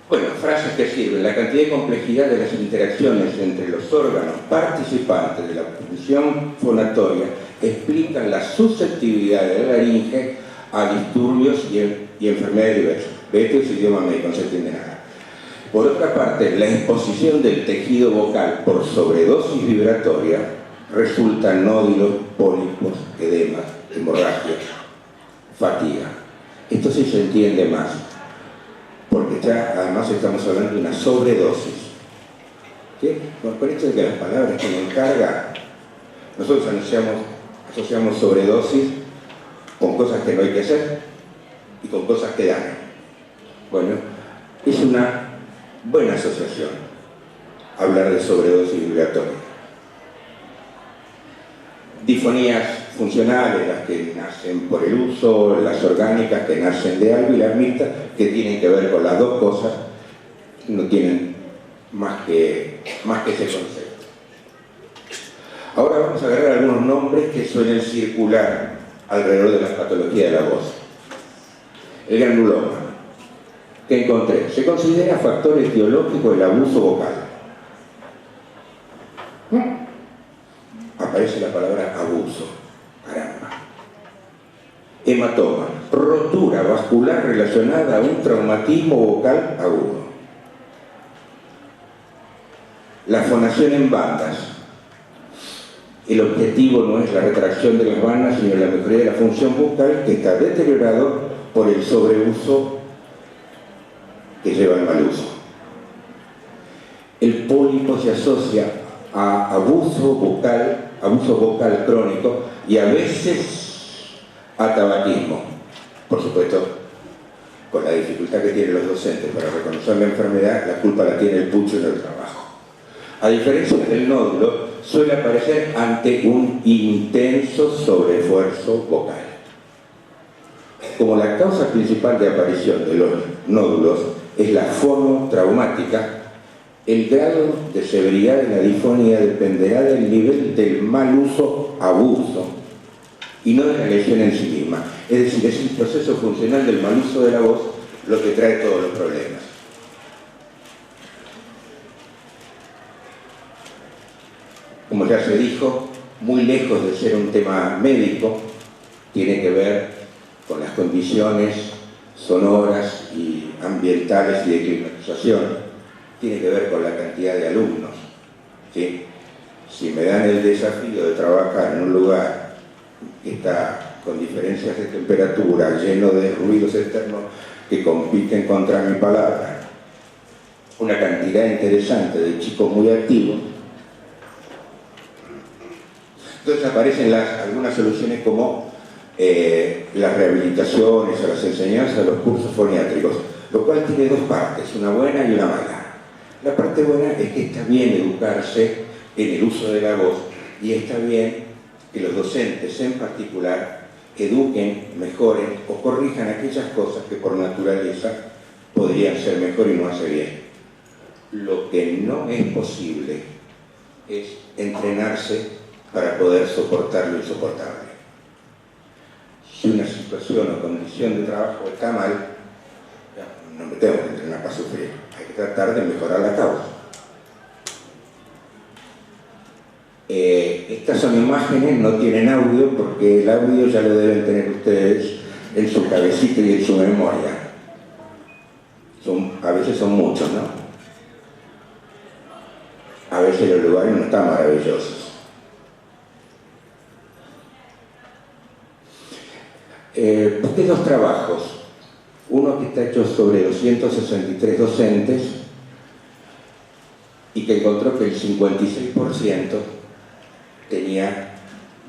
Bueno, frases que sirven: la cantidad y complejidad de las interacciones entre los órganos participantes de la función fonatoria explican la susceptibilidad de la laringe a disturbios y enfermedades diversas. Esto es idioma médico, no se entiende nada. Por otra parte, la exposición del tejido vocal por sobredosis vibratoria resulta en nódulos, pólipos, edemas, hemorragias, fatiga. Esto sí se entiende más, porque ya además estamos hablando de una sobredosis. ¿Sí? Con esto de que las palabras tienen carga, nosotros asociamos sobredosis con cosas que no hay que hacer y con cosas que dañan. Bueno, es una buena asociación hablar de sobredosis vibratoria. Difonías funcionales, las que nacen por el uso, las orgánicas que nacen de algo, y las mixtas que tienen que ver con las dos cosas, no tienen más que ese concepto. Ahora vamos a agarrar algunos nombres que suelen circular alrededor de la patología de la voz. El granuloma, que encontré, se considera factor etiológico del abuso vocal. Aparece la palabra abuso, caramba. Hematoma, rotura vascular relacionada a un traumatismo vocal agudo. La fonación en bandas. El objetivo no es la retracción de las bandas, sino la mejoría de la función vocal, que está deteriorado por el sobreuso que lleva al mal uso. El pólipo se asocia a abuso vocal crónico y a veces a tabaquismo. Por supuesto, con la dificultad que tienen los docentes para reconocer la enfermedad, la culpa la tiene el pucho en el trabajo. A diferencia del nódulo, suele aparecer ante un intenso sobreesfuerzo vocal. Como la causa principal de aparición de los nódulos es la fonotraumática, el grado de severidad de la difonía dependerá del nivel del mal uso, abuso, y no de la lesión en sí misma. Es decir, es el proceso funcional del mal uso de la voz lo que trae todos los problemas. Como ya se dijo, muy lejos de ser un tema médico, tiene que ver con las condiciones sonoras y ambientales y de climatización, tiene que ver con la cantidad de alumnos, ¿sí? Si me dan el desafío de trabajar en un lugar que está con diferencias de temperatura, lleno de ruidos externos que compiten contra mi palabra, una cantidad interesante de chicos muy activos, entonces aparecen algunas soluciones como las rehabilitaciones o las enseñanzas de los cursos foniátricos, lo cual tiene dos partes, una buena y una mala. La parte buena es que está bien educarse en el uso de la voz y está bien que los docentes en particular eduquen, mejoren o corrijan aquellas cosas que por naturaleza podrían ser mejor y no hace bien. Lo que no es posible es entrenarse para poder soportar lo insoportable. Si una situación o condición de trabajo está mal, no me tengo que entrenar para sufrir, hay que tratar de mejorar la causa. Estas son imágenes, no tienen audio porque el audio ya lo deben tener ustedes en su cabecita y en su memoria. A veces son muchos, ¿no? A veces los lugares no están maravillosos. Busqué dos trabajos, uno que está hecho sobre 263 docentes y que encontró que el 56% tenía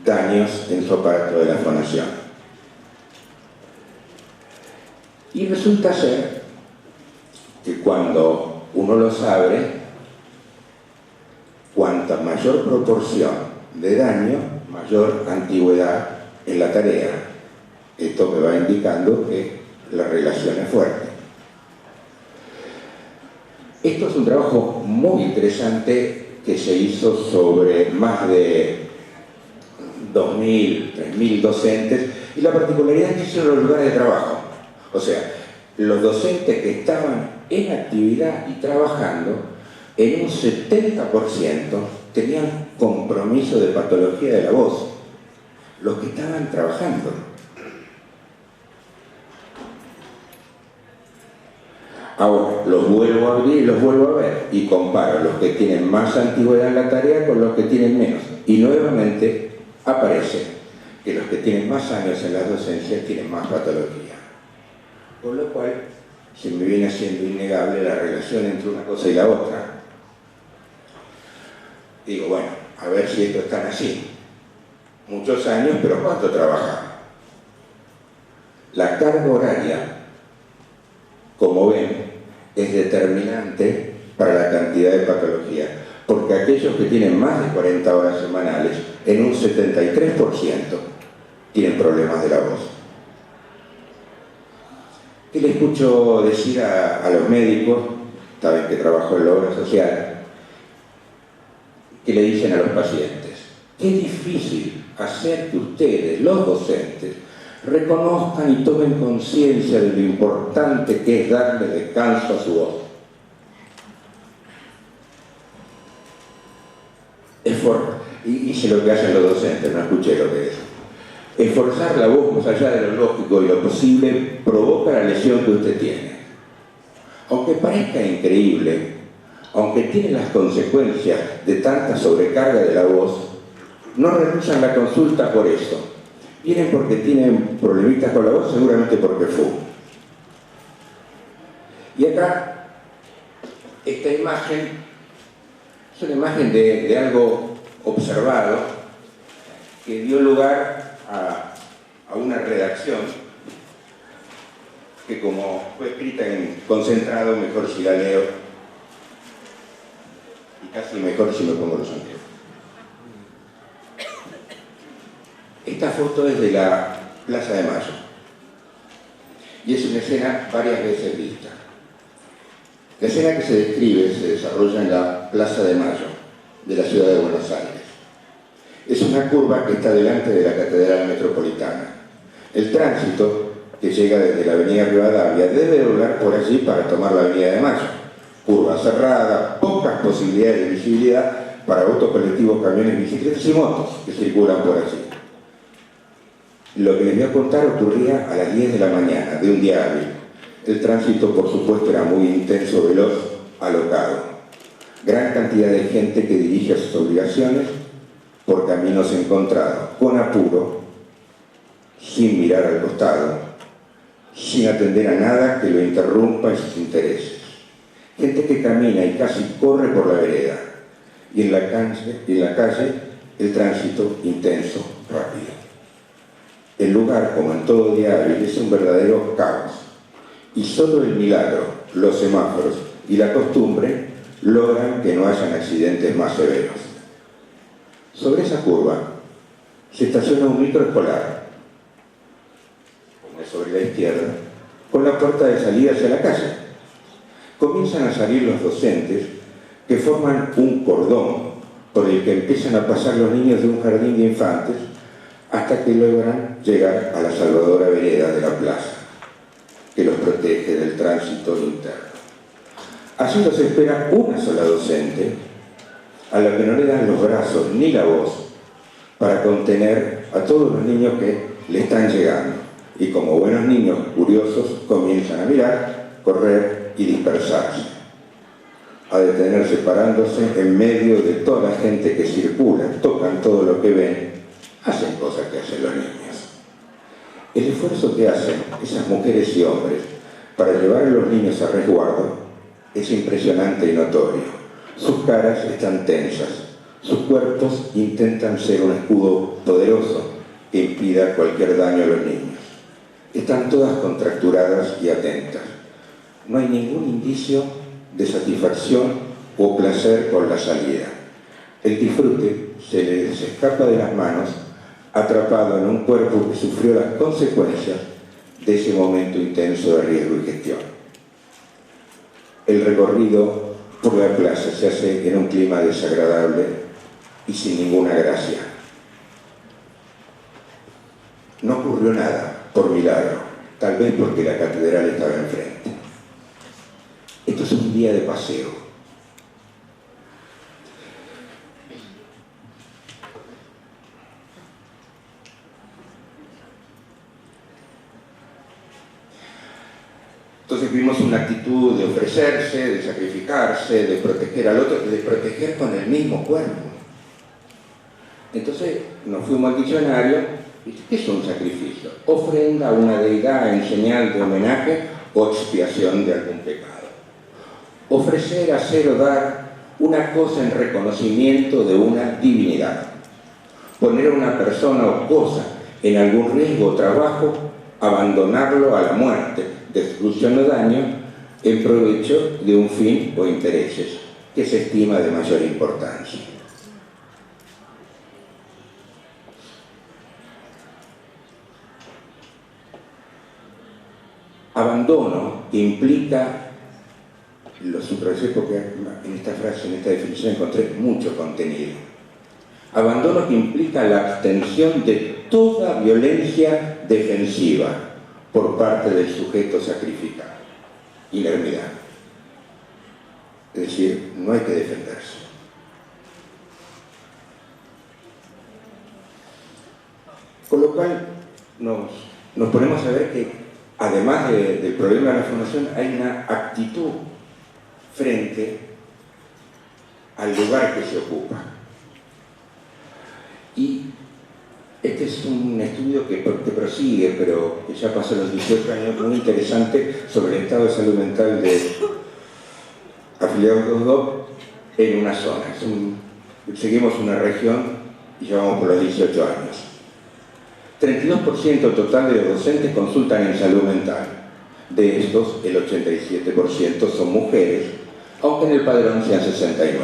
daños en su aparato de la fonación. Y resulta ser que cuando uno los abre, cuanta mayor proporción de daño, mayor antigüedad en la tarea. Esto me va indicando que la relación es fuerte. Esto es un trabajo muy interesante que se hizo sobre más de 2.000, 3.000 docentes, y la particularidad es que hicieron los lugares de trabajo. O sea, los docentes que estaban en actividad y trabajando, en un 70% tenían compromiso de patología de la voz. Los que estaban trabajando. Ahora, los vuelvo a abrir y los vuelvo a ver y comparo los que tienen más antigüedad en la tarea con los que tienen menos. Y nuevamente aparece que los que tienen más años en las docencias tienen más patología. Con lo cual, se me viene haciendo innegable la relación entre una cosa y la otra. Digo, bueno, a ver si esto es tan así. Muchos años, pero ¿cuánto trabajan? La carga horaria, como ven, es determinante para la cantidad de patología, porque aquellos que tienen más de 40 horas semanales, en un 73% tienen problemas de la voz. ¿Qué le escucho decir a los médicos, saben que trabajo en la obra social, que le dicen a los pacientes? Qué difícil hacer que ustedes, los docentes, reconozcan y tomen conciencia de lo importante que es darle descanso a su voz. Hice lo que hacen los docentes, no escuché lo que es. Esforzar la voz más allá de lo lógico y lo posible provoca la lesión que usted tiene. Aunque parezca increíble, aunque tiene las consecuencias de tanta sobrecarga de la voz, no renuncian la consulta por eso. Vienen porque tienen problemitas con la voz, seguramente porque fuman. Y acá, esta imagen es una imagen de algo observado que dio lugar a una redacción que, como fue escrita en concentrado, mejor si la leo y casi mejor si me pongo los anteojos. Esta foto es de la Plaza de Mayo y es una escena varias veces vista. La escena que se describe se desarrolla en la Plaza de Mayo de la ciudad de Buenos Aires. Es una curva que está delante de la Catedral Metropolitana. El tránsito que llega desde la avenida Rivadavia debe doblar por allí para tomar la avenida de Mayo. Curva cerrada, pocas posibilidades de visibilidad para autos, colectivos, camiones, bicicletas y motos que circulan por allí. Lo que les voy a contar ocurría a las 10 de la mañana de un día hábil. El tránsito, por supuesto, era muy intenso, veloz, alocado. Gran cantidad de gente que dirige a sus obligaciones por caminos encontrados, con apuro, sin mirar al costado, sin atender a nada que lo interrumpa en sus intereses. Gente que camina y casi corre por la vereda, y en la calle el tránsito intenso, rápido. El lugar, como en todo día hábil, es un verdadero caos, y solo el milagro, los semáforos y la costumbre logran que no hayan accidentes más severos. Sobre esa curva se estaciona un microescolar, sobre la izquierda, con la puerta de salida hacia la calle. Comienzan a salir los docentes que forman un cordón por el que empiezan a pasar los niños de un jardín de infantes hasta que logran llegar a la salvadora vereda de la plaza, que los protege del tránsito interno. Allí los espera una sola docente, a la que no le dan los brazos ni la voz para contener a todos los niños que le están llegando. Y como buenos niños curiosos comienzan a mirar, correr y dispersarse, a detenerse parándose en medio de toda la gente que circula, tocan todo lo que ven, hacen cosas que hacen los niños. El esfuerzo que hacen esas mujeres y hombres para llevar a los niños a resguardo es impresionante y notorio. Sus caras están tensas, sus cuerpos intentan ser un escudo poderoso que impida cualquier daño a los niños. Están todas contracturadas y atentas. No hay ningún indicio de satisfacción o placer por la salida. El disfrute se les escapa de las manos, atrapado en un cuerpo que sufrió las consecuencias de ese momento intenso de riesgo y gestión. El recorrido por la plaza se hace en un clima desagradable y sin ninguna gracia. No ocurrió nada, por milagro, tal vez porque la catedral estaba enfrente. Esto es un día de paseo. Entonces vimos una actitud de ofrecerse, de sacrificarse, de proteger al otro, de proteger con el mismo cuerpo. Entonces nos fuimos al diccionario. ¿Qué es un sacrificio? Ofrenda a una deidad en señal de homenaje o expiación de algún pecado. Ofrecer, hacer o dar una cosa en reconocimiento de una divinidad. Poner a una persona o cosa en algún riesgo o trabajo, abandonarlo a la muerte, destrucción o daño, en provecho de un fin o intereses que se estima de mayor importancia. Abandono implica, lo subrayé porque en esta frase, en esta definición encontré mucho contenido. Abandono que implica la abstención de toda violencia defensiva por parte del sujeto sacrificado. Inermidad. Es decir, no hay que defenderse. Con lo cual nos ponemos a ver que además del problema de la formación, hay una actitud frente al lugar que se ocupa. Y este es un estudio que prosigue, pero que ya pasó los 18 años, muy interesante, sobre el estado de salud mental de afiliados de UDOP en una zona. Seguimos una región y ya vamos por los 18 años. 32% total de los docentes consultan en salud mental. De estos, el 87% son mujeres, aunque en el padrón sean 69.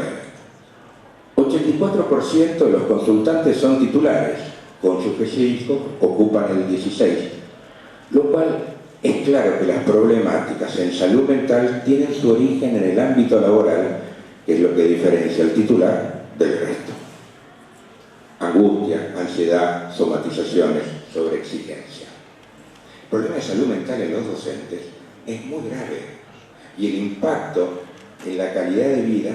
84% de los consultantes son titulares, cónyuges e hijos ocupan el 16%, lo cual es claro que las problemáticas en salud mental tienen su origen en el ámbito laboral, que es lo que diferencia al titular del resto. Angustia, ansiedad, somatizaciones, sobreexigencia. El problema de salud mental en los docentes es muy grave y el impacto en la calidad de vida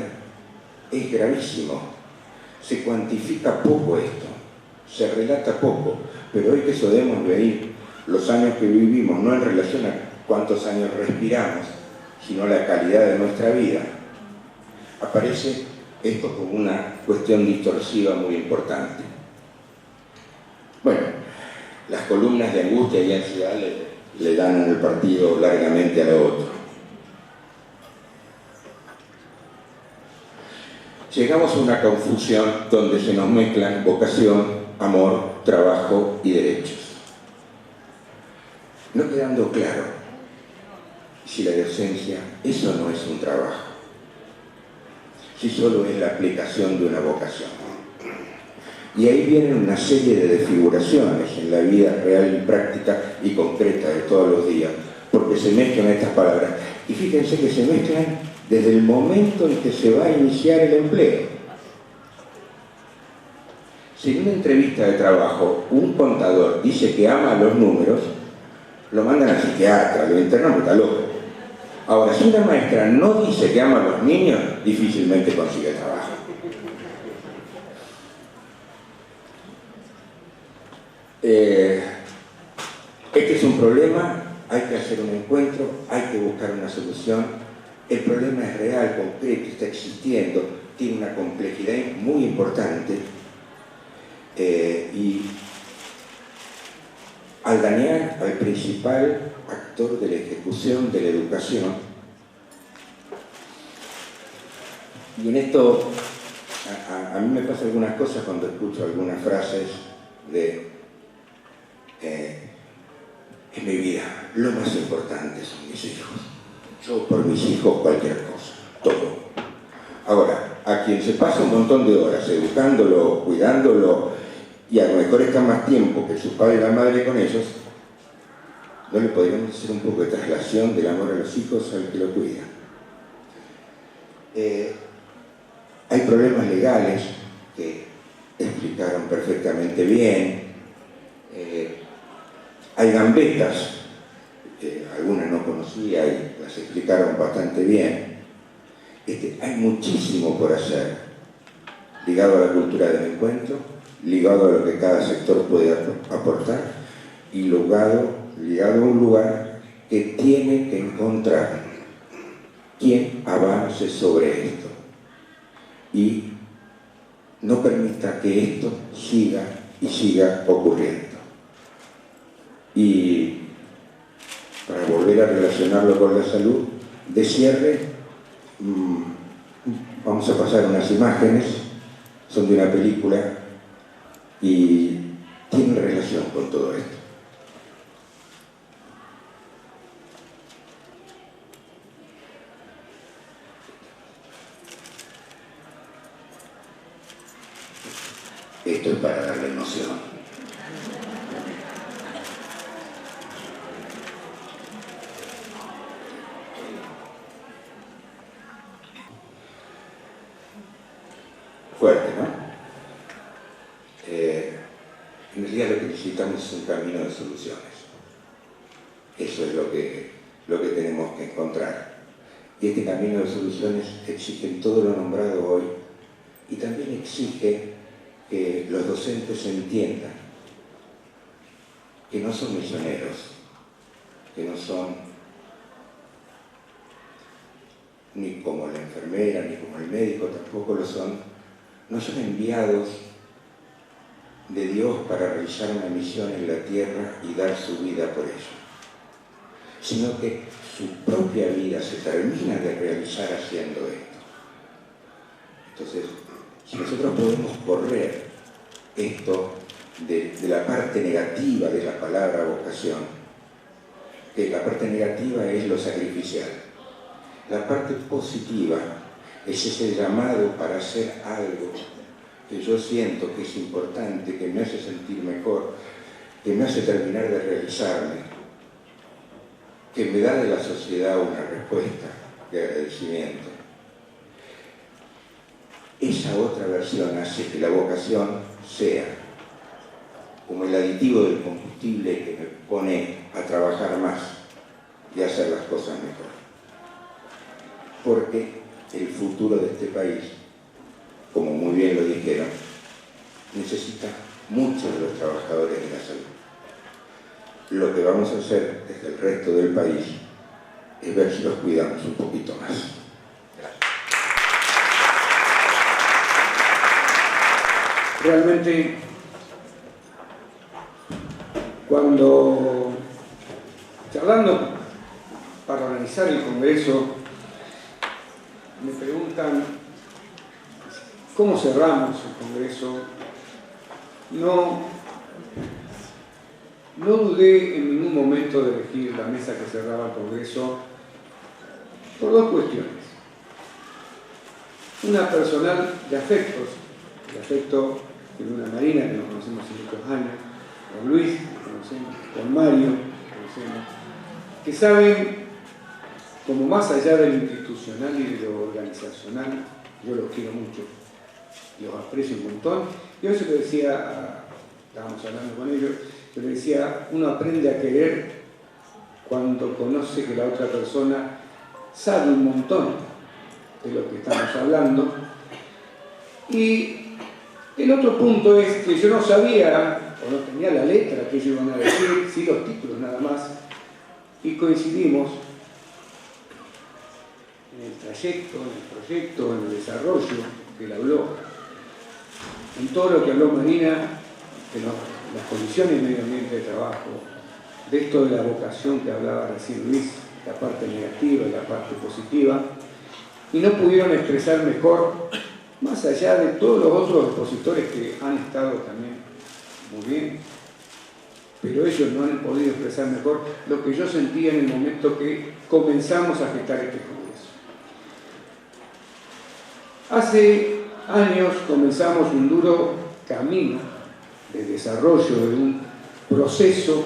es gravísimo. Se cuantifica poco esto. se relata poco, pero hoy que podemos medir los años que vivimos, no en relación a cuántos años respiramos, sino la calidad de nuestra vida, aparece esto como una cuestión distorsiva muy importante. Bueno, las columnas de angustia y ansiedad le dan el partido largamente a lo otro. Llegamos a una confusión donde se nos mezclan vocación, amor, trabajo y derechos. No quedando claro si la docencia, eso no es un trabajo, si solo es la aplicación de una vocación. Y ahí vienen una serie de desfiguraciones en la vida real y práctica y concreta de todos los días, porque se mezclan estas palabras. Y fíjense que se mezclan desde el momento en que se va a iniciar el empleo. Si en una entrevista de trabajo un contador dice que ama los números, lo mandan al psiquiatra, lo internan, está loco. Ahora, si una maestra no dice que ama a los niños, difícilmente consigue trabajo. Este es un problema, hay que hacer un encuentro, hay que buscar una solución. El problema es real, concreto, está existiendo, tiene una complejidad muy importante y al dañar al principal actor de la ejecución de la educación, y en esto a mí me pasan algunas cosas cuando escucho algunas frases de en mi vida lo más importante son mis hijos. Yo por mis hijos cualquier cosa, todo. Ahora, a quien se pasa un montón de horas educándolo, cuidándolo, y a lo mejor está más tiempo que su padre y la madre con ellos, ¿no le podríamos hacer un poco de traslación del amor a los hijos al que lo cuida? Hay problemas legales que explicaron perfectamente bien. Hay gambetas, algunas no conocía y las explicaron bastante bien. Hay muchísimo por hacer, ligado a la cultura del encuentro, ligado a lo que cada sector puede aportar y ligado a un lugar que tiene que encontrar quien avance sobre esto y no permita que esto siga y siga ocurriendo. Y para volver a relacionarlo con la salud, de cierre, vamos a pasar unas imágenes, son de una película y tienen relación con todo esto. Esto es para darle noción. Fuerte, ¿no? En realidad lo que necesitamos es un camino de soluciones. Eso es lo que tenemos que encontrar. Y este camino de soluciones exige todo lo nombrado hoy y también exige que los docentes entiendan que no son misioneros, que no son ni como la enfermera, ni como el médico, tampoco lo son, no son enviados de Dios para realizar una misión en la tierra y dar su vida por ello, sino que su propia vida se termina de realizar haciendo esto. Entonces, si nosotros podemos correr esto de la parte negativa de la palabra vocación, que la parte negativa es lo sacrificial, la parte positiva es ese llamado para hacer algo que yo siento que es importante, que me hace sentir mejor, que me hace terminar de realizarme, que me da de la sociedad una respuesta de agradecimiento. Esa otra versión hace que la vocación sea como el aditivo del combustible que me pone a trabajar más y a hacer las cosas mejor. Porque el futuro de este país, como muy bien lo dijeron, necesita muchos de los trabajadores de la salud. Lo que vamos a hacer desde el resto del país es ver si los cuidamos un poquito más. Realmente, cuando charlando para organizar el Congreso, me preguntan cómo cerramos el Congreso, no dudé en ningún momento de elegir la mesa que cerraba el Congreso por dos cuestiones. Una personal de afectos, el afecto de Luna Marina, que nos conocemos hace muchos años, con Luis, que conocemos, con Mario, que conocemos, que saben, como más allá de lo institucional y de lo organizacional, yo los quiero mucho, los aprecio un montón. Yo eso le decía, estábamos hablando con ellos, yo le decía, uno aprende a querer cuando conoce que la otra persona sabe un montón de lo que estamos hablando. Y el otro punto es que yo no sabía, o no tenía la letra que ellos iban a decir, sí los títulos nada más, y coincidimos en el trayecto, en el proyecto, en el desarrollo que él habló, en todo lo que habló Marina, de las condiciones de medio ambiente de trabajo, de esto de la vocación que hablaba recién Luis, la parte negativa y la parte positiva, y no pudieron expresar mejor, más allá de todos los otros expositores que han estado también muy bien, pero ellos no han podido expresar mejor lo que yo sentía en el momento que comenzamos a gestar este Congreso. Hace años comenzamos un duro camino de desarrollo de un proceso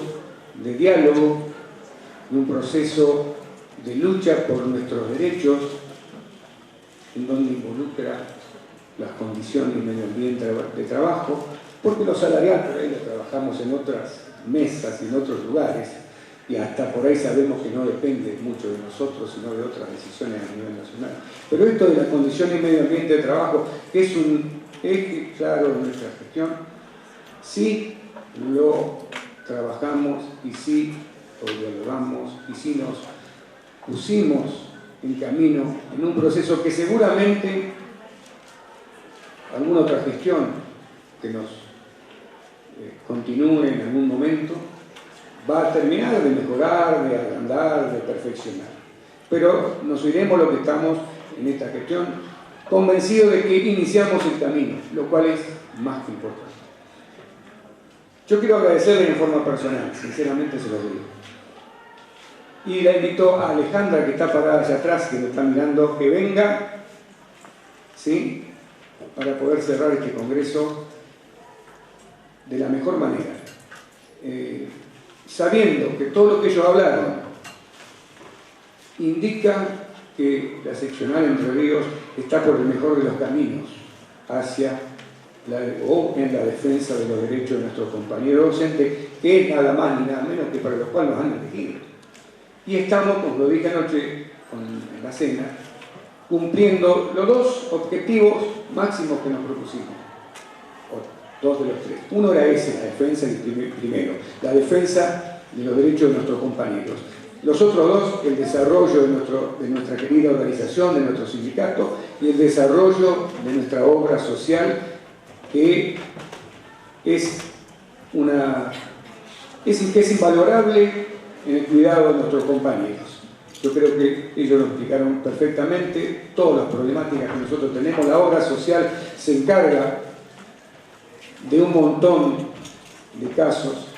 de diálogo, de un proceso de lucha por nuestros derechos, en donde involucra las condiciones y medio ambiente de trabajo, porque lo salarial por ahí lo trabajamos en otras mesas y en otros lugares, y hasta por ahí sabemos que no depende mucho de nosotros, sino de otras decisiones a nivel nacional. Pero esto de las condiciones y medio ambiente de trabajo, que es un eje claro de nuestra gestión, sí lo trabajamos y sí lo dialogamos y sí nos pusimos en camino en un proceso que seguramente alguna otra gestión que nos continúe en algún momento va a terminar de mejorar, de agrandar, de perfeccionar. Pero nos iremos lo que estamos en esta gestión convencidos de que iniciamos el camino, lo cual es más que importante. Yo quiero agradecerle en forma personal, sinceramente se lo digo. Y la invito a Alejandra, que está parada allá atrás, que lo está mirando, que venga, ¿sí?, para poder cerrar este congreso de la mejor manera. Sabiendo que todo lo que ellos hablaron indica que la seccional Entre Ríos está por el mejor de los caminos hacia en la defensa de los derechos de nuestros compañeros docentes, que es nada más ni nada menos que para los cuales nos han elegido. Y estamos, como lo dije anoche en la cena, cumpliendo los dos objetivos máximos que nos propusimos. Dos de los tres. Uno era ese, la defensa, primero, la defensa de los derechos de nuestros compañeros. Los otros dos, el desarrollo de nuestra querida organización, de nuestro sindicato, y el desarrollo de nuestra obra social, que es invalorable en el cuidado de nuestros compañeros. Yo creo que ellos lo explicaron perfectamente, todas las problemáticas que nosotros tenemos. La obra social se encarga de un montón de casos.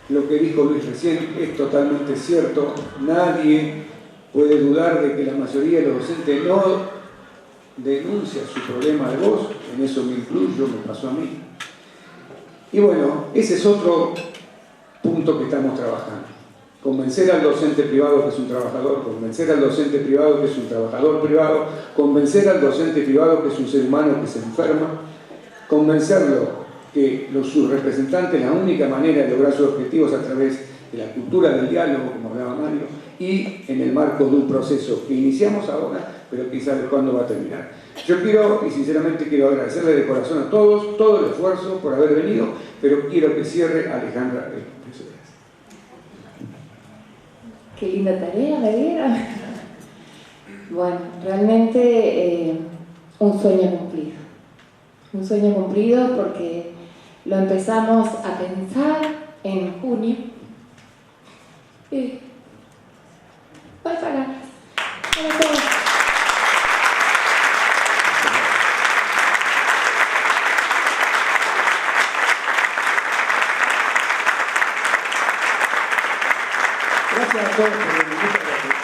Lo que dijo Luis recién es totalmente cierto. Nadie puede dudar de que la mayoría de los docentes no denuncia su problema de voz, en eso me incluyo, me pasó a mí. Y bueno, ese es otro punto que estamos trabajando. Convencer al docente privado que es un trabajador, convencer al docente privado que es un trabajador privado, convencer al docente privado que es un ser humano que se enferma, convencerlo que sus representantes, la única manera de lograr sus objetivos a través de la cultura del diálogo, como hablaba Mario, y en el marco de un proceso que iniciamos ahora, pero quién sabe cuándo va a terminar. Yo quiero, y sinceramente quiero agradecerle de corazón a todos, todo el esfuerzo por haber venido, pero quiero que cierre Alejandra el Congreso. Qué linda tarea me dieron. Bueno, realmente un sueño cumplido. Un sueño cumplido porque lo empezamos a pensar en junio. Y muchas gracias. Para todos. Gracias a todos por venir. Muchas gracias.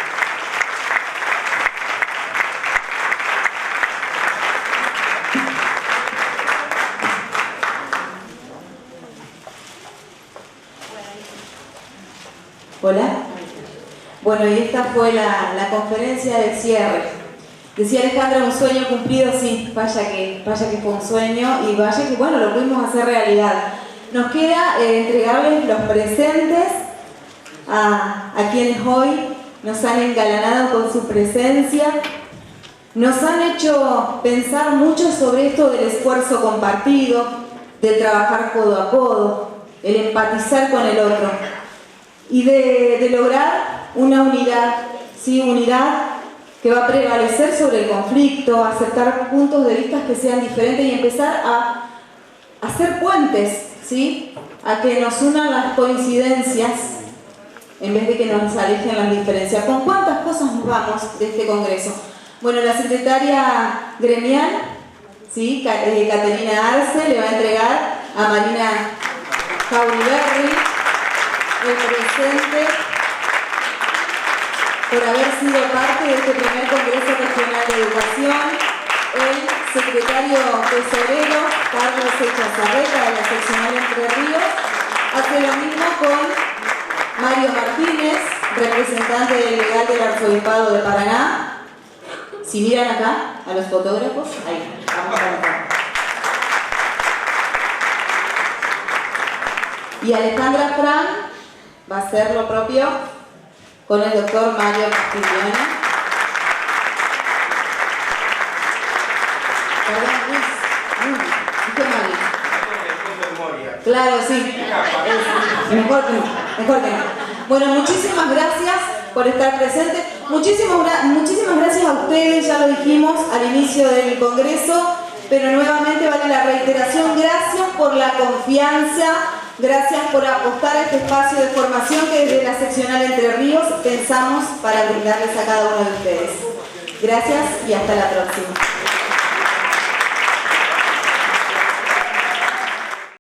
Hola. Bueno, y esta fue la conferencia de cierre. Decía Alejandra, un sueño cumplido, sí, vaya que fue un sueño y vaya que, bueno, lo pudimos hacer realidad. Nos queda entregarles los presentes a quienes hoy nos han engalanado con su presencia, nos han hecho pensar mucho sobre esto del esfuerzo compartido, del trabajar codo a codo, el empatizar con el otro y de lograr una unidad, ¿sí? Unidad que va a prevalecer sobre el conflicto, aceptar puntos de vista que sean diferentes y empezar a hacer puentes, ¿sí? A que nos unan las coincidencias en vez de que nos alejen las diferencias. ¿Con cuántas cosas nos vamos de este congreso? Bueno, la secretaria gremial, ¿sí? Caterina Arce, le va a entregar a Marina Jauriberri el presente por haber sido parte de este primer Congreso Regional de Educación. El secretario tesorero, Carlos Echazarreta, de la seccional Entre Ríos, hace lo mismo con Mario Martínez, representante legal del Arzobispado de Paraná. Si miran acá, a los fotógrafos, ahí, vamos a ver. Y Alejandra Fran va a hacer lo propio con el doctor Mario Castiglione. Perdón, Luis. Dije Mario. Claro, sí. Mejor que no. Bueno, muchísimas gracias por estar presentes. Muchísimas gracias a ustedes, ya lo dijimos al inicio del Congreso, pero nuevamente vale la reiteración. Gracias por la confianza, gracias por apostar a este espacio de formación que desde la seccional Entre Ríos pensamos para brindarles a cada uno de ustedes. Gracias y hasta la próxima.